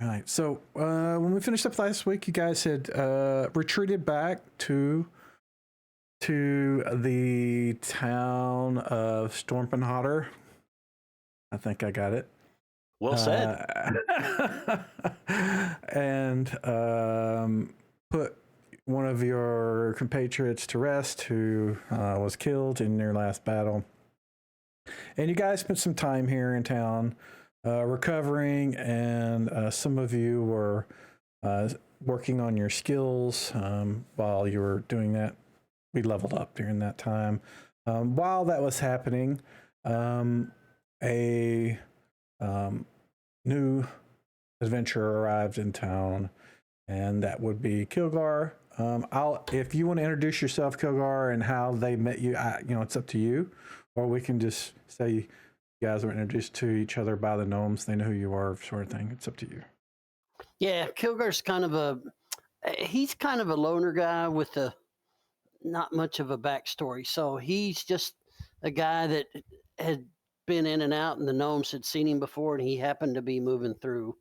All right. So when we finished up last week, you guys had retreated back to the town of Stormpenhotter. I think I got it. Well said. And put one of your compatriots to rest who was killed in your last battle. And you guys spent some time here in town recovering, and some of you were working on your skills while you were doing that. We leveled up during that time. While that was happening, a new adventure arrived in town, and that would be Kilgar. If you want to introduce yourself, Kilgar, and how they met you, it's up to you. Or we can just say you guys were introduced to each other by the gnomes. They know who you are, sort of thing. It's up to you. Yeah, Kilgar's he's kind of a loner guy with not much of a backstory. So he's just a guy that had been in and out, and the gnomes had seen him before, and he happened to be moving through,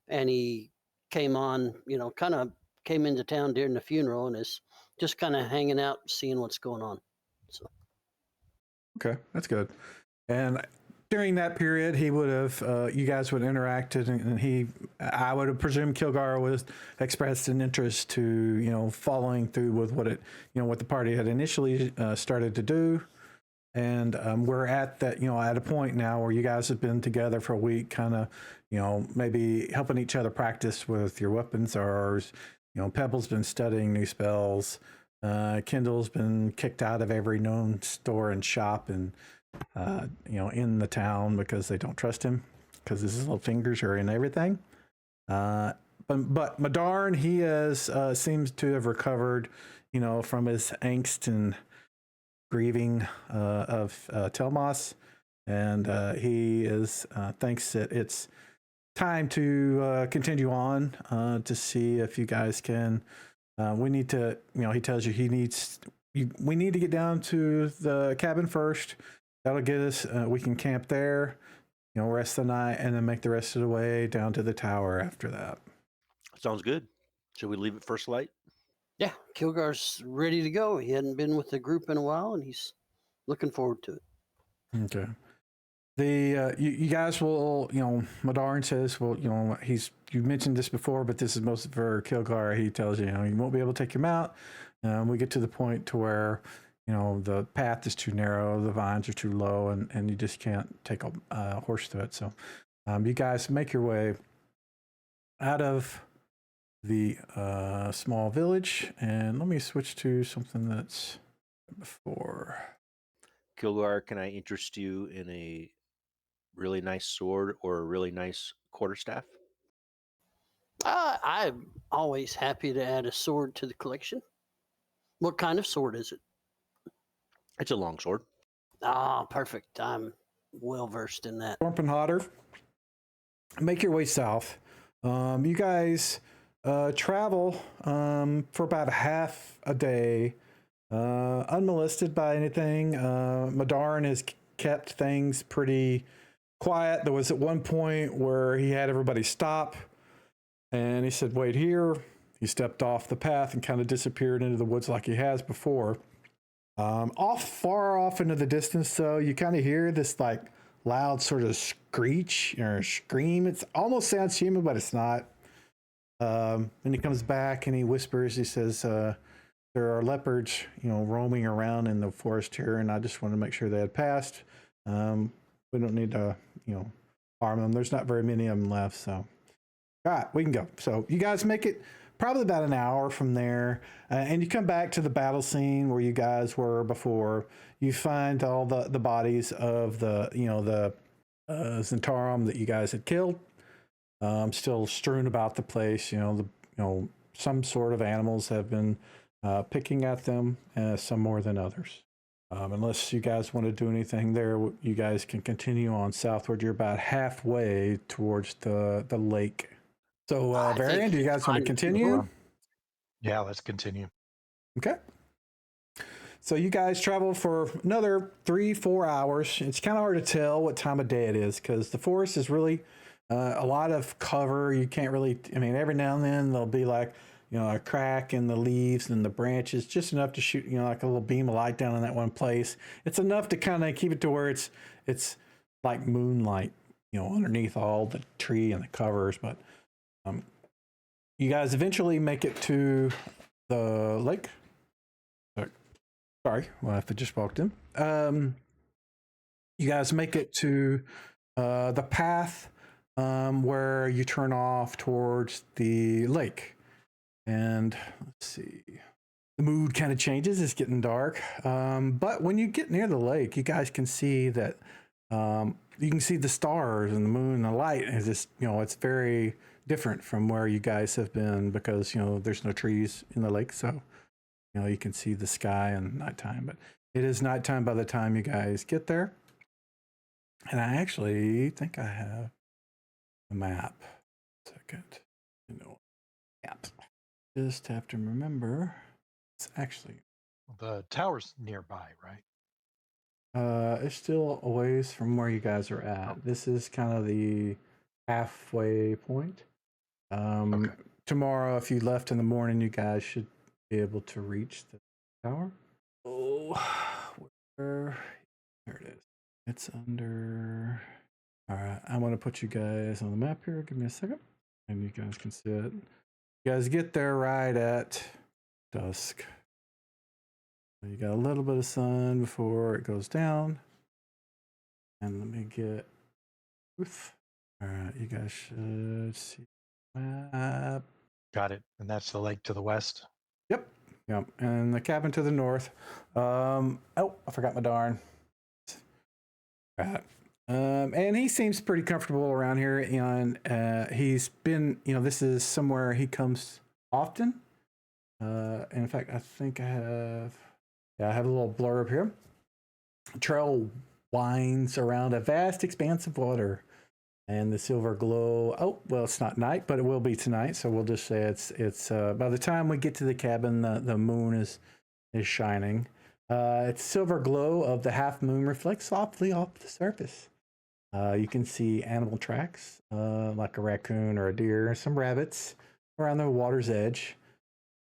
and he came on, kind of came into town during the funeral, and is just kind of hanging out, seeing what's going on. So. Okay, that's good. And during that period, he would have, you guys would have interacted, and I would have presumed Kilgar was expressed an interest to, following through with what the party had initially started to do. And we're at that, at a point now where you guys have been together for a week, kind of, maybe helping each other practice with your weapons. Or, Pebble's been studying new spells. Kindle's been kicked out of every known store and shop and in the town because they don't trust him because his little fingers are in everything. But Madarn, he seems to have recovered, from his angst and grieving of Telmas, and he thinks that it's time to continue on to see if you guys can. We need to, he tells you we need to get down to the cabin first. That'll get us, we can camp there, rest the night, and then make the rest of the way down to the tower after that. Sounds good. Should we leave it first light? Yeah, Kilgar's ready to go. He hadn't been with the group in a while, and he's looking forward to it. Okay. You guys will, Madarn says, well, you mentioned this before, but this is mostly for Kilgar. He tells you, you won't be able to take him out. We get to the point to where, the path is too narrow, the vines are too low, and you just can't take a horse to it. So you guys make your way out of the small village, and let me switch to something that's before. Kilgar, can I interest you in a really nice sword or a really nice quarterstaff? I'm always happy to add a sword to the collection. What kind of sword is it? It's a long sword. Ah, perfect. I'm well versed in that. Stormpenhotter, make your way south. You guys travel for about half a day, unmolested by anything. Madarn has kept things pretty quiet. There was at one point where he had everybody stop, and he said, "Wait here." He stepped off the path and kind of disappeared into the woods like he has before. Far off into the distance, though, you kind of hear this like loud sort of screech or scream. It almost sounds human, but it's not. And he comes back and he whispers. He says, "There are leopards, roaming around in the forest here, and I just wanted to make sure they had passed. We don't need to, harm them. There's not very many of them left, so." All right, we can go. So you guys make it probably about an hour from there, and you come back to the battle scene where you guys were before. You find all the bodies of the Zentarum that you guys had killed, still strewn about the place. Some sort of animals have been picking at them, some more than others. Unless you guys want to do anything there, you guys can continue on southward. You're about halfway towards the lake. So, Varian, do you guys want to continue? Yeah, let's continue. Okay. So you guys travel for another 3-4 hours. It's kind of hard to tell what time of day it is because the forest is really A lot of cover. You can't really, I mean, every now and then there'll be like, a crack in the leaves and the branches, just enough to shoot, like a little beam of light down in that one place. It's enough to kind of keep it to where it's like moonlight, underneath all the tree and the covers. But you guys eventually make it to the lake. Sorry, well, I just walked in. You guys make it to the path where you turn off towards the lake. And let's see, the mood kind of changes. It's getting dark. But when you get near the lake, you guys can see that you can see the stars and the moon and the light. And it's just, it's very different from where you guys have been because, there's no trees in the lake. So, you can see the sky and nighttime. But it is nighttime by the time you guys get there. And I actually think I have a map. Second, map. Just have to remember, it's actually The tower's nearby, right? it's still a ways from where you guys are at. Oh. This is kind of the halfway point. Okay. Tomorrow, if you left in the morning, you guys should be able to reach the tower. Oh, there it is. It's under. All right, I'm gonna put you guys on the map here. Give me a second, and you guys can see it. You guys get there right at dusk. You got a little bit of sun before it goes down. And let me get Ruth. All right, you guys should see the map. Got it. And that's the lake to the west. Yep. And the cabin to the north. Oh, I forgot my darn. Right. And he seems pretty comfortable around here. And he's been, this is somewhere he comes often. And in fact, I think I have a little blurb here. Trail winds around a vast expanse of water, and the silver glow. Oh, well, it's not night, but it will be tonight. So we'll just say it's. By the time we get to the cabin, the moon is shining. Its silver glow of the half moon reflects softly off the surface. You can see animal tracks, like a raccoon or a deer, some rabbits around the water's edge.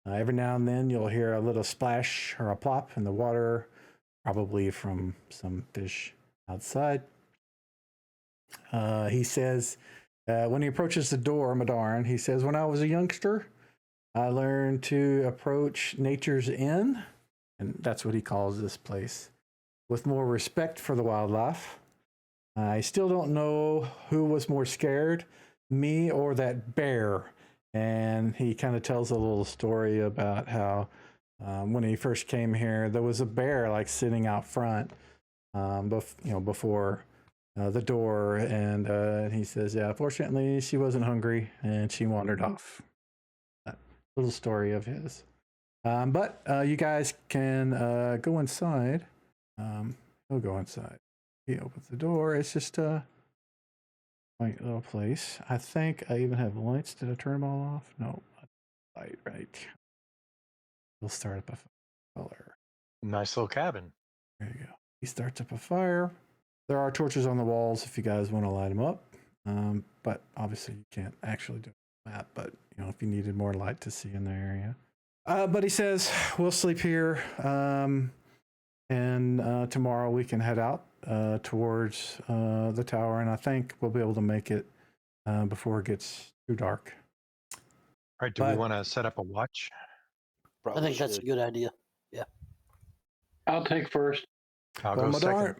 Every now and then you'll hear a little splash or a plop in the water, probably from some fish outside. He says, when he approaches the door, Madarin, he says, when I was a youngster, I learned to approach nature's inn, and that's what he calls this place, with more respect for the wildlife. I still don't know who was more scared, me or that bear. And he kind of tells a little story about how when he first came here, there was a bear like sitting out front, before the door, and he says, "Yeah, fortunately, she wasn't hungry and she wandered off." That little story of his. But you guys can go inside. He'll go inside. He opens the door. It's just a quaint little place. I think I even have lights. Did I turn them all off? No. Light, right. We'll start up a color. Nice little cabin. There you go. He starts up a fire. There are torches on the walls if you guys want to light them up. But obviously you can't actually do that. But if you needed more light to see in the area. But he says we'll sleep here, and tomorrow we can head out towards the tower, and I think we'll be able to make it before it gets too dark. All right. Do we want to set up a watch? I think that's a good idea. Yeah. I'll take first. I'll go second.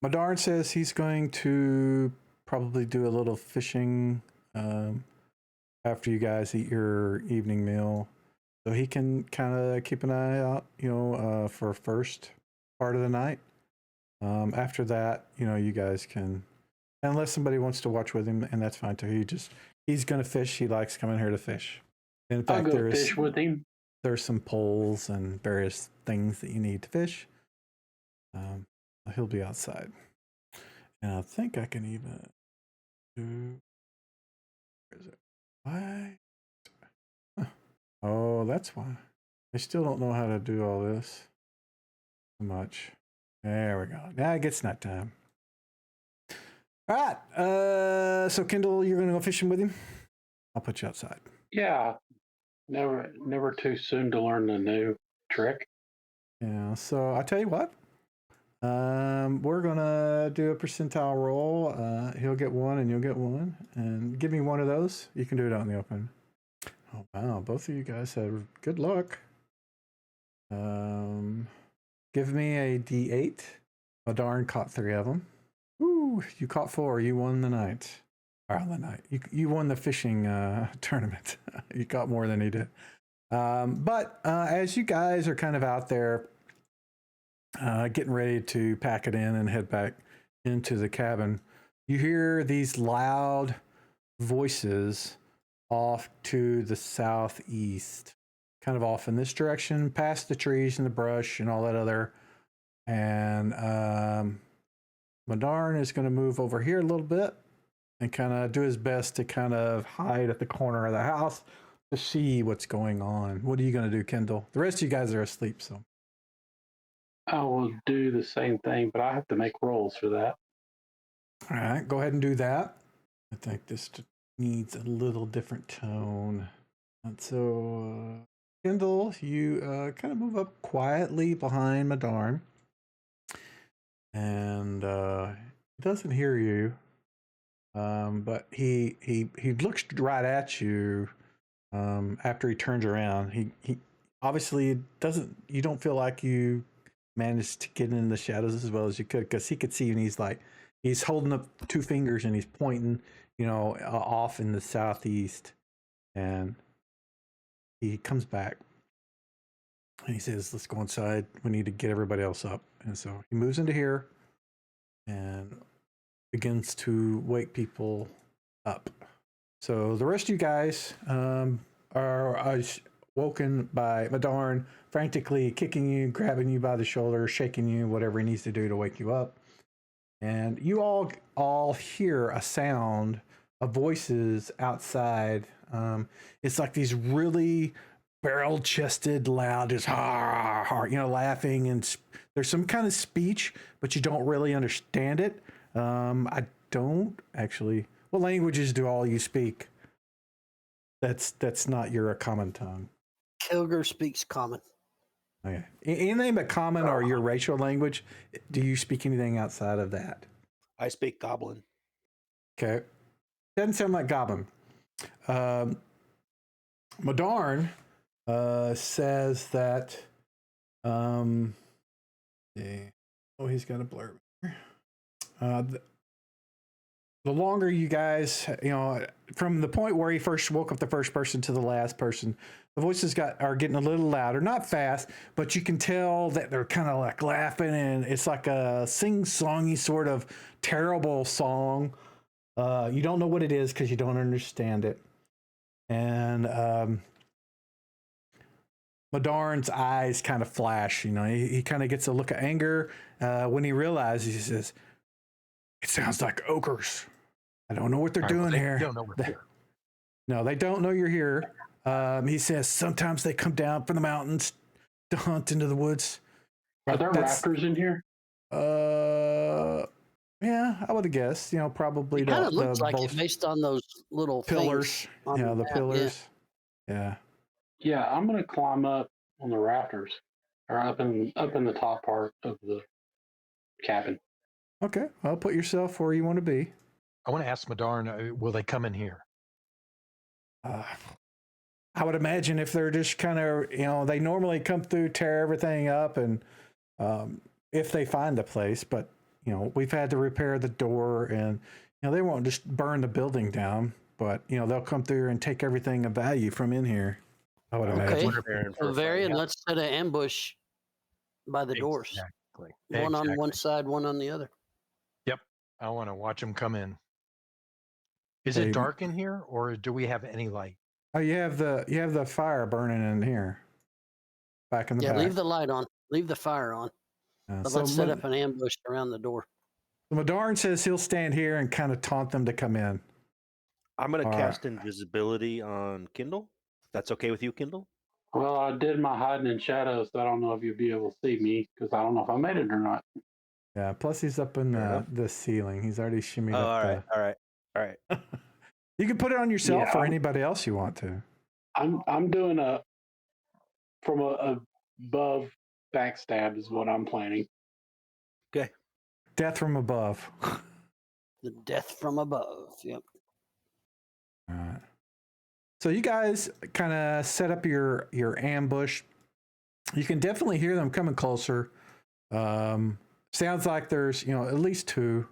Madarin says he's going to probably do a little fishing after you guys eat your evening meal. So he can kind of keep an eye out, for first part of the night. After that, you guys can, unless somebody wants to watch with him, and that's fine too. He's going to fish. He likes coming here to fish. In fact, I'll go fish with him. There's some poles and various things that you need to fish. He'll be outside. And I think I can even do, where is it? Why? Huh. Oh, that's why. I still don't know how to do all this so much. There we go. Now it gets nighttime. All right. So Kendall, you're gonna go fishing with him. I'll put you outside. Yeah. Never too soon to learn the new trick. Yeah. So I tell you what. We're gonna do a percentile roll. He'll get one, and you'll get one. And give me one of those. You can do it out in the open. Oh wow! Both of you guys have good luck. Give me a D8. Oh darn! Caught 3 of them. Ooh! You caught 4. You won the night. Or the night. You won the fishing tournament. You caught more than he did. But as you guys are kind of out there. Getting ready to pack it in and head back into the cabin, you hear these loud voices off to the southeast, kind of off in this direction, past the trees and the brush and all that other. And Madarn is going to move over here a little bit and kind of do his best to kind of hide at the corner of the house to see what's going on. What are you going to do, Kendall? The rest of you guys are asleep, so. I will do the same thing, but I have to make rolls for that. All right, go ahead and do that. I think this needs a little different tone. And so, Kendall, you kind of move up quietly behind Madarn. And he doesn't hear you. But he looks right at you after he turns around. He obviously doesn't, you don't feel like you managed to get in the shadows as well as you could, because he could see you, and he's holding up 2 fingers and he's pointing, off in the southeast. And he comes back and he says, let's go inside. We need to get everybody else up. And so he moves into here and begins to wake people up. So the rest of you guys are woken by Madarn frantically kicking you, grabbing you by the shoulder, shaking you, whatever he needs to do to wake you up. And you all hear a sound of voices outside. It's like these really barrel-chested, loud, just laughing, and there's some kind of speech, but you don't really understand it. I don't actually. What languages do all you speak? That's not your common tongue. Kilger speaks common. Okay. Anything but common or your racial language? Do you speak anything outside of that? I speak Goblin. Okay. Doesn't sound like Goblin. Madarn says that. He's got a blurb. The longer you guys, from the point where he first woke up the first person to the last person, the voices are getting a little louder, not fast, but you can tell that they're kind of like laughing, and it's like a sing-songy sort of terrible song. You don't know what it is because you don't understand it. And Madarn's eyes kind of flash, he kind of gets a look of anger when he realizes, he says, it sounds like ogres. I don't know what they're doing here. They don't know we're here. No, they don't know you're here. He says sometimes they come down from the mountains to hunt into the woods. Are there raptors in here? Yeah, I would have guessed. Probably It kind of the looks like both it based on those little pillars. things on Yeah, the map, pillars. Yeah. Yeah, I'm gonna climb up on the rafters, or up in the top part of the cabin. Okay. Well, put yourself where you want to be. I want to ask Madarn, will they come in here? I would imagine if they're just kind of, they normally come through, tear everything up, and if they find the place, but, we've had to repair the door, and, they won't just burn the building down, but, they'll come through and take everything of value from in here, I would imagine. So Varian, let's set an ambush by the doors. Exactly. One on one side, one on the other. Yep. I want to watch them come in. Is Hey, it dark in here, or do we have any light? Oh, you have the fire burning in here, back in the back. Leave the light on. Leave the fire on. But let's set up an ambush around the door. Madarn says he'll stand here and kind of taunt them to come in. I'm going to cast invisibility on Kindle. That's okay with you, Kindle? Well, I did my hiding in shadows, so I don't know if you'll be able to see me, because I don't know if I made it or not. Yeah. Plus, he's up in Fair enough. the ceiling. He's already shimmied Oh, up all the. right, all right, all right. You can put it on yourself Yeah, or anybody else you want to. I'm doing a from a above backstab is what I'm planning. Okay. Death from above. The death from above. Yep. All right. So you guys kind of set up your ambush. You can definitely hear them coming closer. Sounds like there's at least two.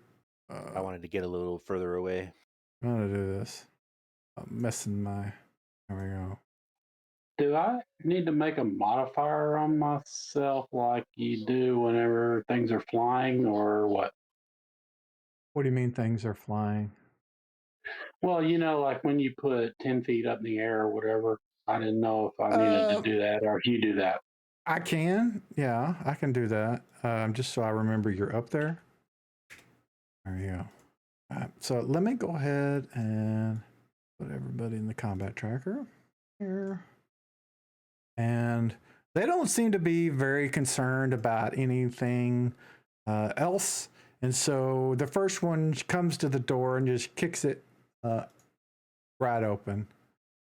I wanted to get a little further away. I'm gonna do this. I'm messing my. There we go. Do I need to make a modifier on myself like you do whenever things are flying, or what? What do you mean things are flying? Well, like when you put 10 feet up in the air or whatever. I didn't know if I needed to do that or if you do that. I can. Yeah, I can do that. Just so I remember you're up there. There you go. All right, so let me go ahead and put everybody in the combat tracker here. And they don't seem to be very concerned about anything else. And so the first one comes to the door and just kicks it right open.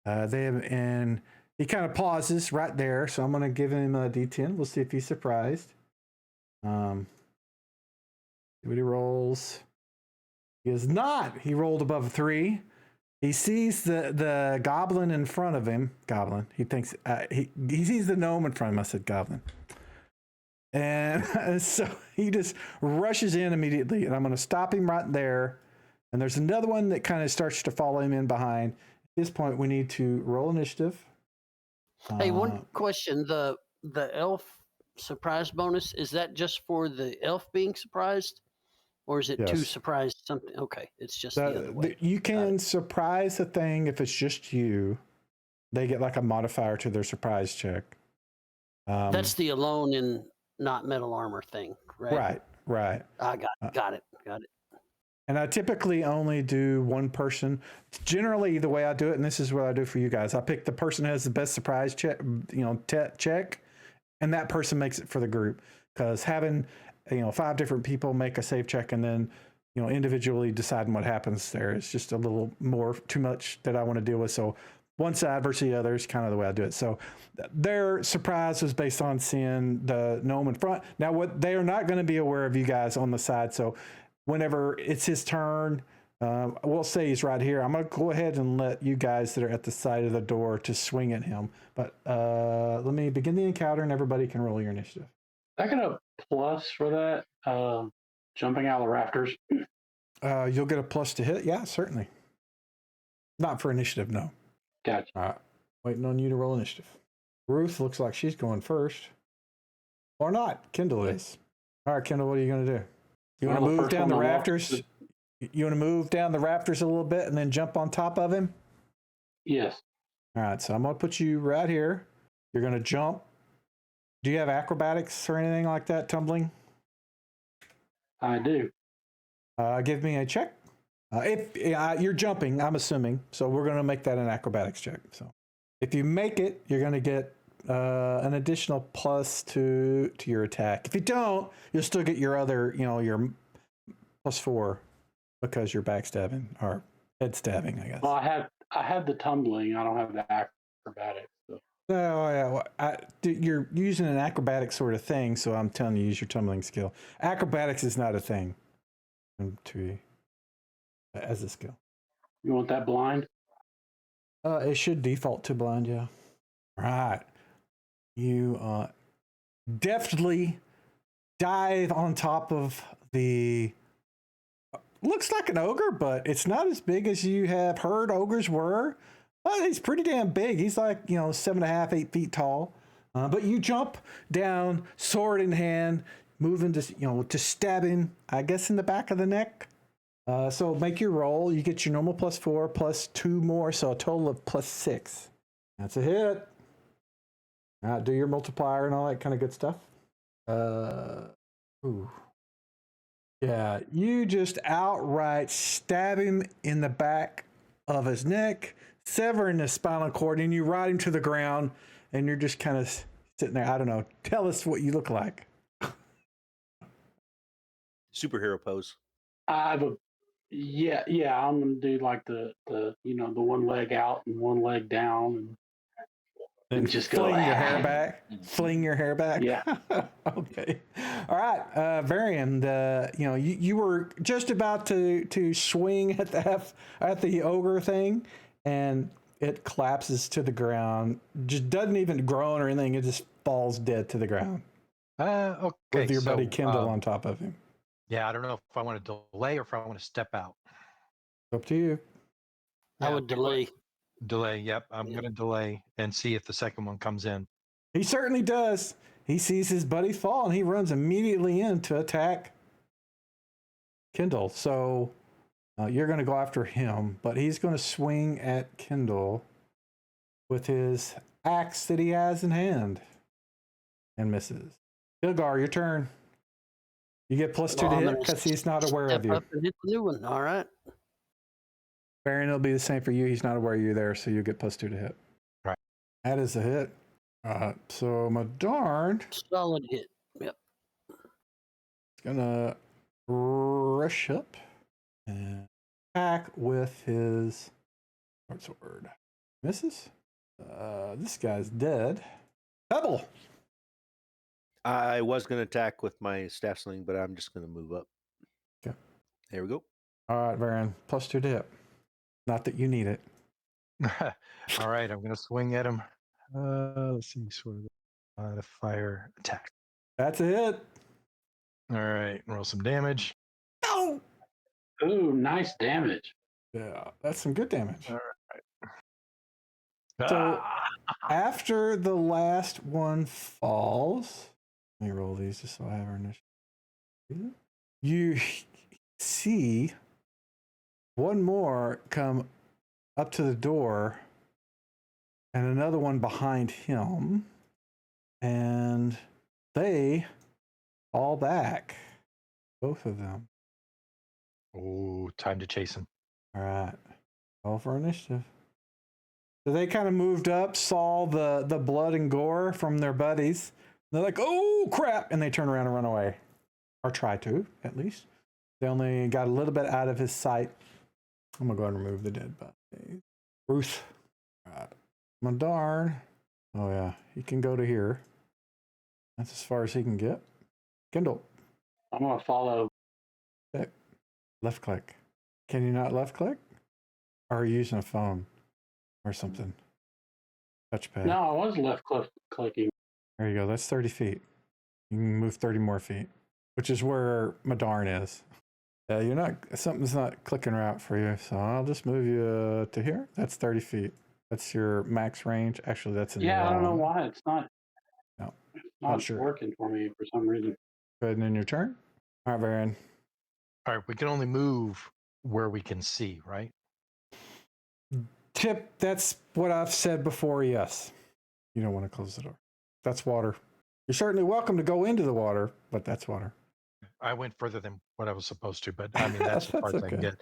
And he kind of pauses right there. So I'm going to give him a D10. We'll see if he's surprised. See what he rolls. He is not. He rolled above a 3. He sees the goblin in front of him. Goblin. He thinks he sees the gnome in front of him. I said goblin. And so he just rushes in immediately. And I'm going to stop him right there. And there's another one that kind of starts to follow him in behind. At this point, we need to roll initiative. Hey, one question: the elf surprise bonus, is that just for the elf being surprised, or is it to Yes. surprise something? Okay, it's just the other way. You can surprise a thing if it's just you. They get like a modifier to their surprise check. That's the alone in not metal armor thing, right? Right. I got it. And I typically only do one person. Generally, the way I do it, and this is what I do for you guys, I pick the person who has the best surprise check, check, and that person makes it for the group. Because having 5 different people make a save check and then individually deciding what happens there is just a little more too much that I want to deal with. So one side versus the other is kind of the way I do it. So their surprise was based on seeing the gnome in front. Now, what they are not going to be aware of you guys on the side. So whenever it's his turn, we'll say he's right here. I'm going to go ahead and let you guys that are at the side of the door to swing at him. But let me begin the encounter and everybody can roll your initiative. I got a plus for that. Jumping out of the rafters. You'll get a plus to hit. Yeah, certainly. Not for initiative, no. Gotcha. All right. Waiting on you to roll initiative. Ruth looks like she's going first. Or not. Kendall is. All right, Kendall, what are you going to do? You want to move down the rafters? You want to move down the rafters a little bit and then jump on top of him? Yes. All right, so I'm going to put you right here. You're going to jump. Do you have acrobatics or anything like that, tumbling? I do. Give me a check. If you're jumping, I'm assuming. So we're going to make that an acrobatics check. So if you make it, you're going to get an additional plus to your attack. If you don't, you'll still get your other, your +4 because you're backstabbing or head stabbing, I guess. Well, I have the tumbling. I don't have the acrobatics. So. No, yeah, you're using an acrobatic sort of thing, so I'm telling you, use your tumbling skill. Acrobatics is not a thing as a skill. You want that blind? It should default to blind, yeah. Right. You deftly dive on top of the looks like an ogre, but it's not as big as you have heard ogres were. But he's pretty damn big. He's like 7.5, 8 feet tall. But you jump down, sword in hand, moving to stab him, I guess, in the back of the neck. So make your roll. You get your normal +4 plus 2 more, so a total of +6. That's a hit. Do your multiplier and all that kind of good stuff. Yeah, you just outright stab him in the back of his neck, severing the spinal cord, and you ride him to the ground, and you're just kind of sitting there. I don't know. Tell us what you look like. Superhero pose. I have a yeah. I'm gonna do like the the one leg out and one leg down And just go. fling your hair back. Fling your hair back. Yeah. Okay. All right, Varian. You were just about to swing at the ogre thing, and it collapses to the ground. Just doesn't even groan or anything. It just falls dead to the ground Okay. with your buddy So, Kendall on top of him. yeah, I don't know if I want to delay or if I want to step out. Up to you. I Yeah, would delay. delay. Yep. I'm going to delay and see if the second one comes in. He certainly does. He sees his buddy fall and he runs immediately in to attack Kendall. So you're going to go after him, but he's going to swing at Kendall with his axe that he has in hand and misses. Ilgar, your turn. You get +2 to I'm hit gonna because he's not aware of Step you. up and hit the new one. All right. Baron, it'll be the same for you. He's not aware you're there, so you get +2 to hit. Right. That is a hit. So Madarn Solid hit. Yep. is gonna rush up and attack with his short sword. Misses. This guy's dead. Pebble. I was going to attack with my staff sling, but I'm just going to move up. Okay. There we go. All right, Baron. +2 to hit. Not that you need it. All right. I'm going to swing at him. Let's see. Sort of the fire attack. That's a hit. All right. Roll some damage. No. Ooh, nice damage. Yeah, that's some good damage. All right. So after the last one falls, let me roll these just so I have our initiative. You see one more come up to the door and another one behind him, and they fall back, both of them. Oh, time to chase him. All right, roll for initiative. So they kind of moved up, saw the blood and gore from their buddies. They're like, oh, crap. And they turn around and run away. Or try to, at least. They only got a little bit out of his sight. I'm going to go ahead and remove the dead body. Ruth. All right. Madarn. Oh, yeah. He can go to here. That's as far as he can get. Kendall. I'm gonna follow. Left click. Can you not left click? Or are you using a phone or something? Touchpad. No, I was left clicking. There you go. That's 30 feet. You can move 30 more feet, which is where Madarn is. You're not, something's not clicking right for you. So I'll just move you to here. That's 30 feet. That's your max range. Actually, that's in Yeah, I don't know long. why it's not. No, it's not not sure. working for me for some reason. Go ahead and end your turn. All right, Baron. All right. We can only move where we can see, right? Tip, that's what I've said before. Yes. You don't want to close the door. That's water. You're certainly welcome to go into the water, but that's water. I went further than what I was supposed to, but I mean, that's as far as I can okay. get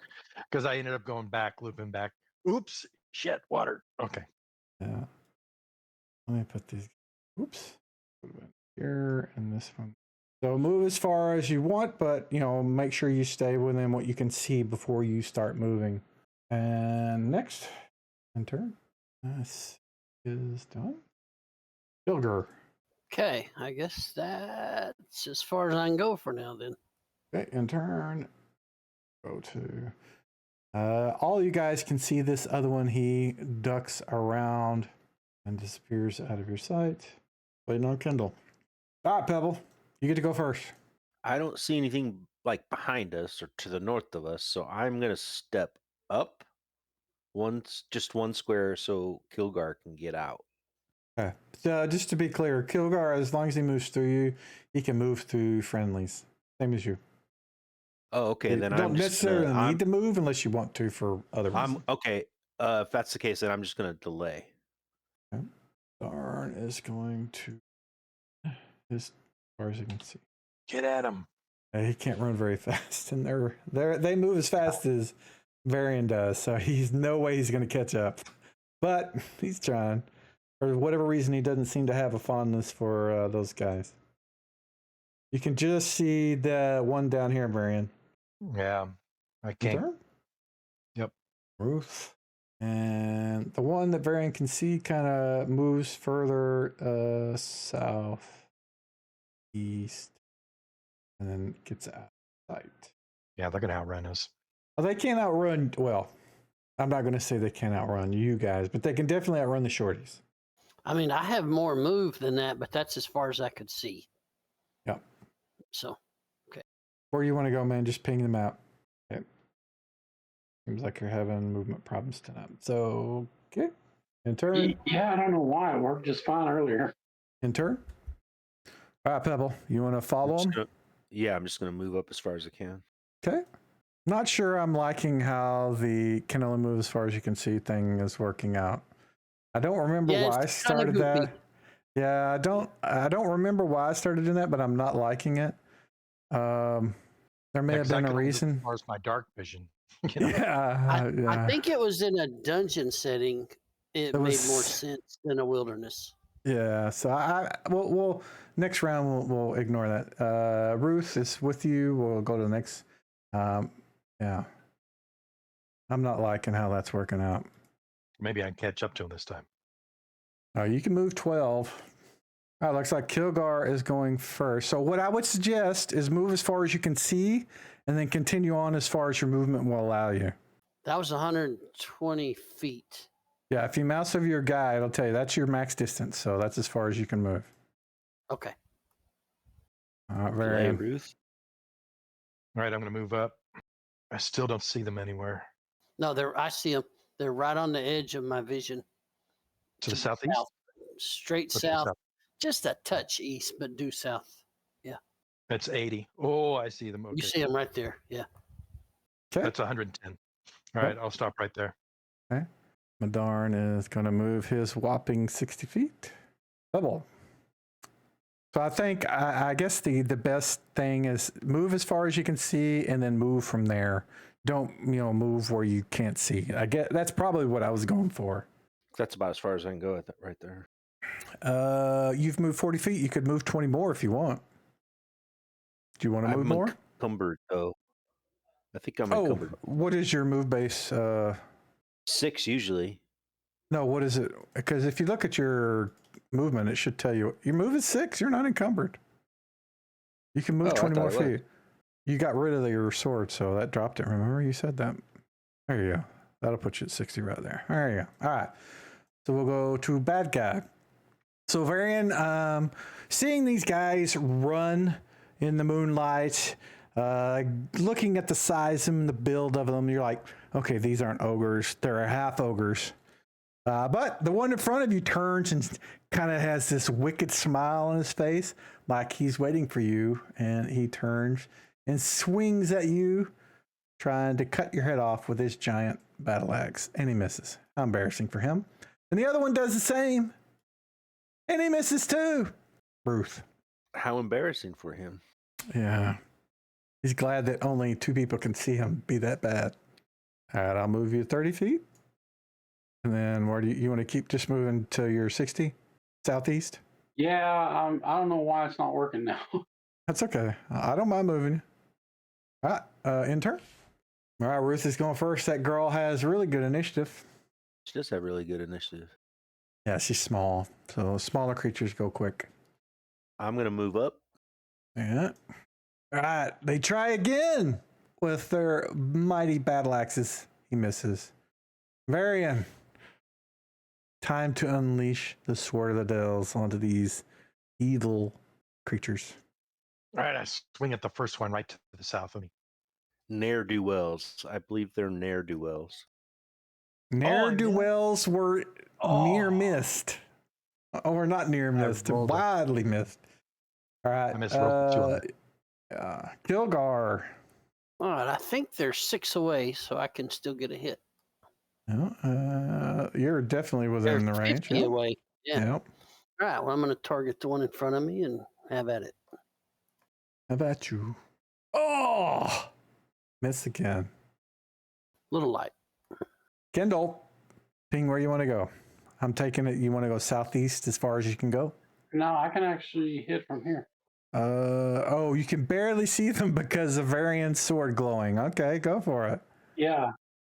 because I ended up going back, looping back. Oops. Shit. Water. Okay. Yeah. Let me put these. Oops. Put it here and this one. So move as far as you want, but make sure you stay within what you can see before you start moving. And next, enter. This is done. Bilger. Okay. I guess that's as far as I can go for now then. Okay, in turn. Go to. All you guys can see this other one. He ducks around and disappears out of your sight. Waiting on Kendall. All right, Pebble. You get to go first. I don't see anything like behind us or to the north of us, so I'm going to step up just one square so Kilgar can get out. Okay. So just to be clear, Kilgar, as long as he moves through you, he can move through friendlies. Same as you. Oh, okay. You then don't I'm just necessarily gonna, need to move unless you want to for other reasons. okay. If that's the case, then I'm just going to delay. Okay. Darn is going to as far as you can see. Get at him. He can't run very fast, and they move as fast as Varian does, so he's no way he's going to catch up. But he's trying. For whatever reason, he doesn't seem to have a fondness for those guys. You can just see the one down here, Marion. Yeah, I can't. Turn? Yep. Ruth. And the one that Varian can see kind of moves further south, east, and then gets out of sight. Yeah, they're gonna outrun us. Oh, they can't outrun, well, I'm not going to say they can't outrun you guys, but they can definitely outrun the shorties. I mean, I have more move than that, but that's as far as I could see. Yep. So, Where you want to go, man, just ping them out. Okay. Seems like you're having movement problems tonight. So, okay. In turn. Yeah, I don't know why it worked just fine earlier. In turn. All right, Pebble, you want to follow them? Yeah, I'm just going to move up as far as I can. Okay. Not sure I'm liking how the can only move as far as you can see thing is working out. I don't remember Yeah, why I it's kinda started goofy. that. Yeah, I don't remember why I started doing that, but I'm not liking it. There may have 'cause I been a can only look reason. As far as my dark vision. Yeah, I think it was in a dungeon setting. It made more was- sense than a wilderness. Yeah, so we'll next round we'll ignore that. Ruth is with you. We'll go to the next. Yeah, I'm not liking how that's working out. Maybe I can catch up to him this time. You can move 12. All right, looks like Kilgar is going first. So what I would suggest is move as far as you can see, and then continue on as far as your movement will allow you. That was 120 feet. Yeah, if you mouse over your guy, it'll tell you that's your max distance. So that's as far as you can move. Okay. All right, Play, very. Ruth. All right, I'm gonna move up. I still don't see them anywhere. No, I see them. They're right on the edge of my vision. To the southeast? South. Straight Or to the south. south? Just a touch east, but due south. That's 80. Oh, I see them. Okay. You see them right there. Yeah. Okay. That's 110. All right, I'll stop right there. Okay. Madarn is going to move his whopping 60 feet. Double. So I think, I guess the best thing is move as far as you can see and then move from there. Don't, move where you can't see. I get that's probably what I was going for. That's about as far as I can go with it right there. You've moved 40 feet. You could move 20 more if you want. Do you want to move I'm more? encumbered, though. I think I'm Oh, encumbered. what is your move base? 6 usually. No, what is it? Because if you look at your movement, it should tell you your move is 6. You're not encumbered. You can move Oh, I 20 more thought it was. feet. You got rid of your sword, so that dropped it. Remember you said that? There you go. That'll put you at 60 right there. There you go. All right. So we'll go to bad guy. So Varian, seeing these guys run in the moonlight, looking at the size and the build of them, you're like, okay, these aren't ogres. They're half ogres. But the one in front of you turns and kind of has this wicked smile on his face, like he's waiting for you. And he turns and swings at you, trying to cut your head off with his giant battle axe. And he misses. How embarrassing for him. And the other one does the same. And he misses too. Ruth. How embarrassing for him. Yeah. He's glad that only 2 people can see him be that bad. All right, I'll move you 30 feet. And then where do you want to keep just moving to your 60? Southeast? Yeah, I don't know why it's not working now. That's okay. I don't mind moving you. All right, intern. All right, Ruth is going first. That girl has really good initiative. She does have really good initiative. Yeah, she's small. So smaller creatures go quick. I'm going to move up. Yeah. All right, they try again with their mighty battle axes. He misses. Varian. Time to unleash the Sword of the Dells onto these evil creatures. All right, I swing at the first one right to the south of me. Ne'er-do-wells. I believe they're ne'er-do-wells. Ne'er-do-wells were near Oh. missed. Or not near missed, rolled it. widely missed. All right. I misrolled the 2 on it. Kilgar. All right. I think they're 6 away, so I can still get a hit. You're definitely within They're the range. 50 away. Yeah. Yep. All right. Well, I'm going to target the one in front of me and have at it. How about you? Oh! Miss again. Little light. Kendall, ping where you want to go. I'm taking it you want to go southeast as far as you can go. No, I can actually hit from here. Oh, you can barely see them because of Varian's sword glowing. Okay, go for it. Yeah,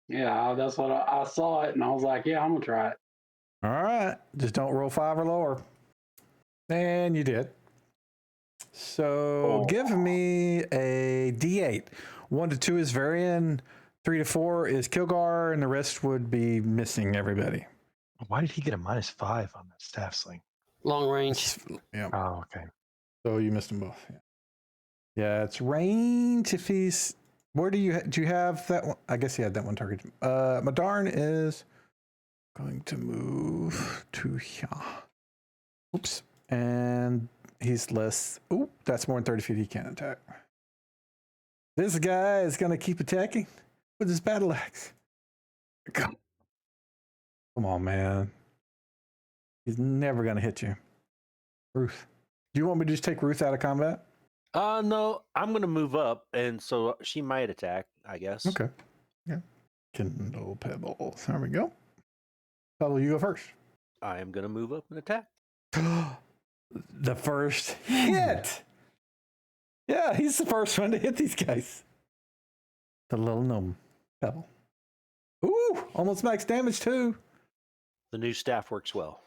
yeah. That's what I saw it, and I was like, yeah, I'm gonna try it. All right, just don't roll 5 or lower. And you did. So Oh. give me a D8. 1 to 2 is Varian, 3 to 4 is Kilgar, and the rest would be missing everybody. Why did he get a -5 on the staff sling? Long range. Yeah. Oh, okay. So you missed them both. Yeah. Yeah, it's range if he's. Where do you have that one? I guess he had that one target. Madarn is going to move to here. Oops. And he's less. Oop, that's more than 30 feet. He can't attack. This guy is going to keep attacking with his battle axe. Come on, man. He's never going to hit you. Ruth. Do you want me to just take Ruth out of combat? No, I'm gonna move up, and so she might attack, I guess. Okay. Yeah. Kindle pebbles. There we go. Pebble, you go first. I am gonna move up and attack. The first hit. Yeah, he's the first one to hit these guys. The little gnome pebble. Ooh, almost max damage too. The new staff works well.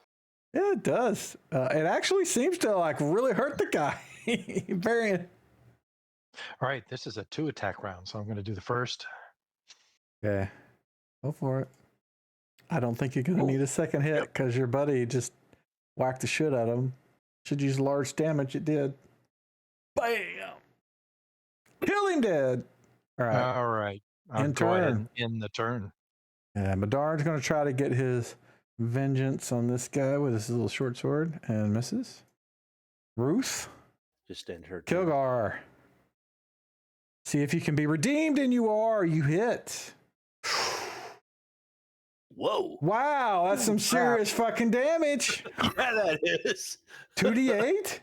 Yeah, it does. It actually seems to like really hurt the guy. Very. All right, this is a 2-attack round, so I'm going to do the first. Okay, go for it. I don't think you're gonna need a second hit because your buddy just whacked the shit out of him. Should use large damage. It did. Bam! Kill him dead. All right. All right. I'll In go ahead turn. and end the turn. Yeah, Madarn's going to try to get his vengeance on this guy with his little short sword and misses. Ruth, Just end her. turn. Kilgar. See if you can be redeemed, and you are. You hit. Whoa! Wow, that's some serious fucking damage. Yeah, that is. 2d8?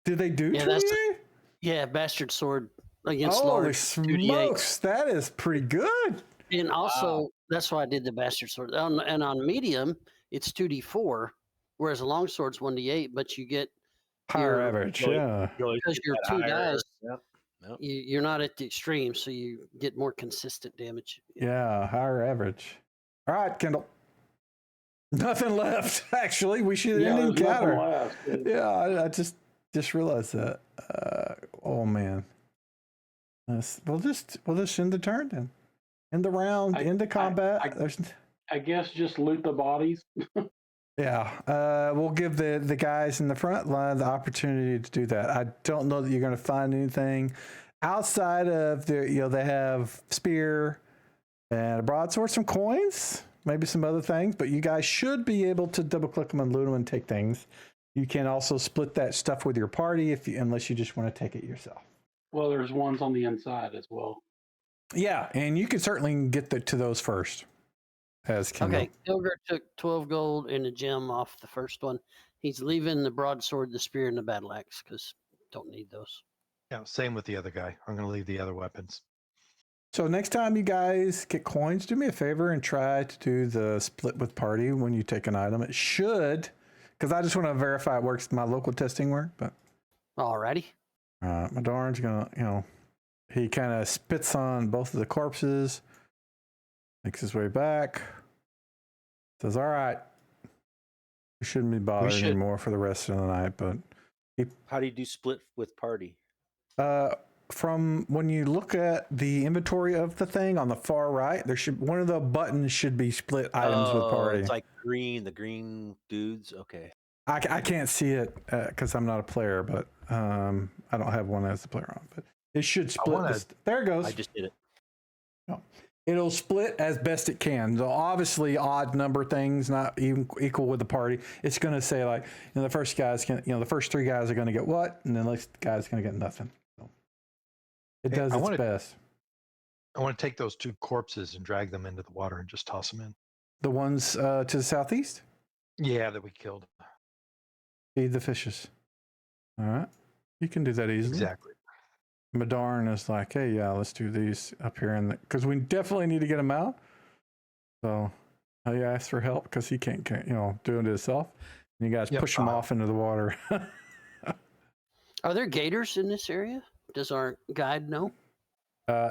Did they do Yeah, 2d8? that's- Yeah, bastard sword against Holy large 2d8. smokes, that is pretty good. And also, that's why I did the bastard sword. And on medium, it's 2d4, whereas a long sword's 1d8, but you get Higher Your- average, really- yeah. because you're That 2 higher. guys, Yep. Yep. you're not at the extreme, so you get more consistent damage. Yeah, higher average. All right, Kendall. Nothing left, actually. We should Yeah, end there's nothing encounter. left. Yeah, I just realized that. Oh man. We'll just end the turn then. End the round, end the combat. I guess just loot the bodies. Yeah. We'll give the guys in the front line the opportunity to do that. I don't know that you're gonna find anything outside of they have spear and a broadsword, some coins, maybe some other things, but you guys should be able to double click them and loot them and take things. You can also split that stuff with your party unless you just want to take it yourself. Well, there's ones on the inside as well. Yeah, and you can certainly get to those first. As Kendall. Okay, Kilgar took 12 gold and a gem off the first one. He's leaving the broadsword, the spear, and the battle axe because don't need those. Yeah, same with the other guy. I'm going to leave the other weapons. So next time you guys get coins, do me a favor and try to do the split with party when you take an item. It should, because I just want to verify it works. My local testing work, but Alrighty. Madarn's gonna, he kind of spits on both of the corpses, makes his way back, says, "All right, we shouldn't be bothered should- anymore for the rest of the night." But How do you do split with party? from when you look at the inventory of the thing on the far right, there should one of the buttons should be split items with party. It's like the green dudes. Okay. I can't see it because I'm not a player, but I don't have one as the player on. But it should split. There it goes. I just did it. It'll split as best it can. So obviously, odd number things, not even equal with the party. It's going to say like, the first guys can, the first 3 guys are going to get what, and then the next guy's going to get nothing. So it does its best. I want to take those 2 corpses and drag them into the water and just toss them in. The ones to the southeast. Yeah, that we killed. Feed the fishes. All right, you can do that easily. Exactly. Madarn is like, hey, yeah, let's do these up here, because we definitely need to get them out. So he asked for help because he can't do it himself. And you guys push him off into the water. Are there gators in this area? Does our guide know?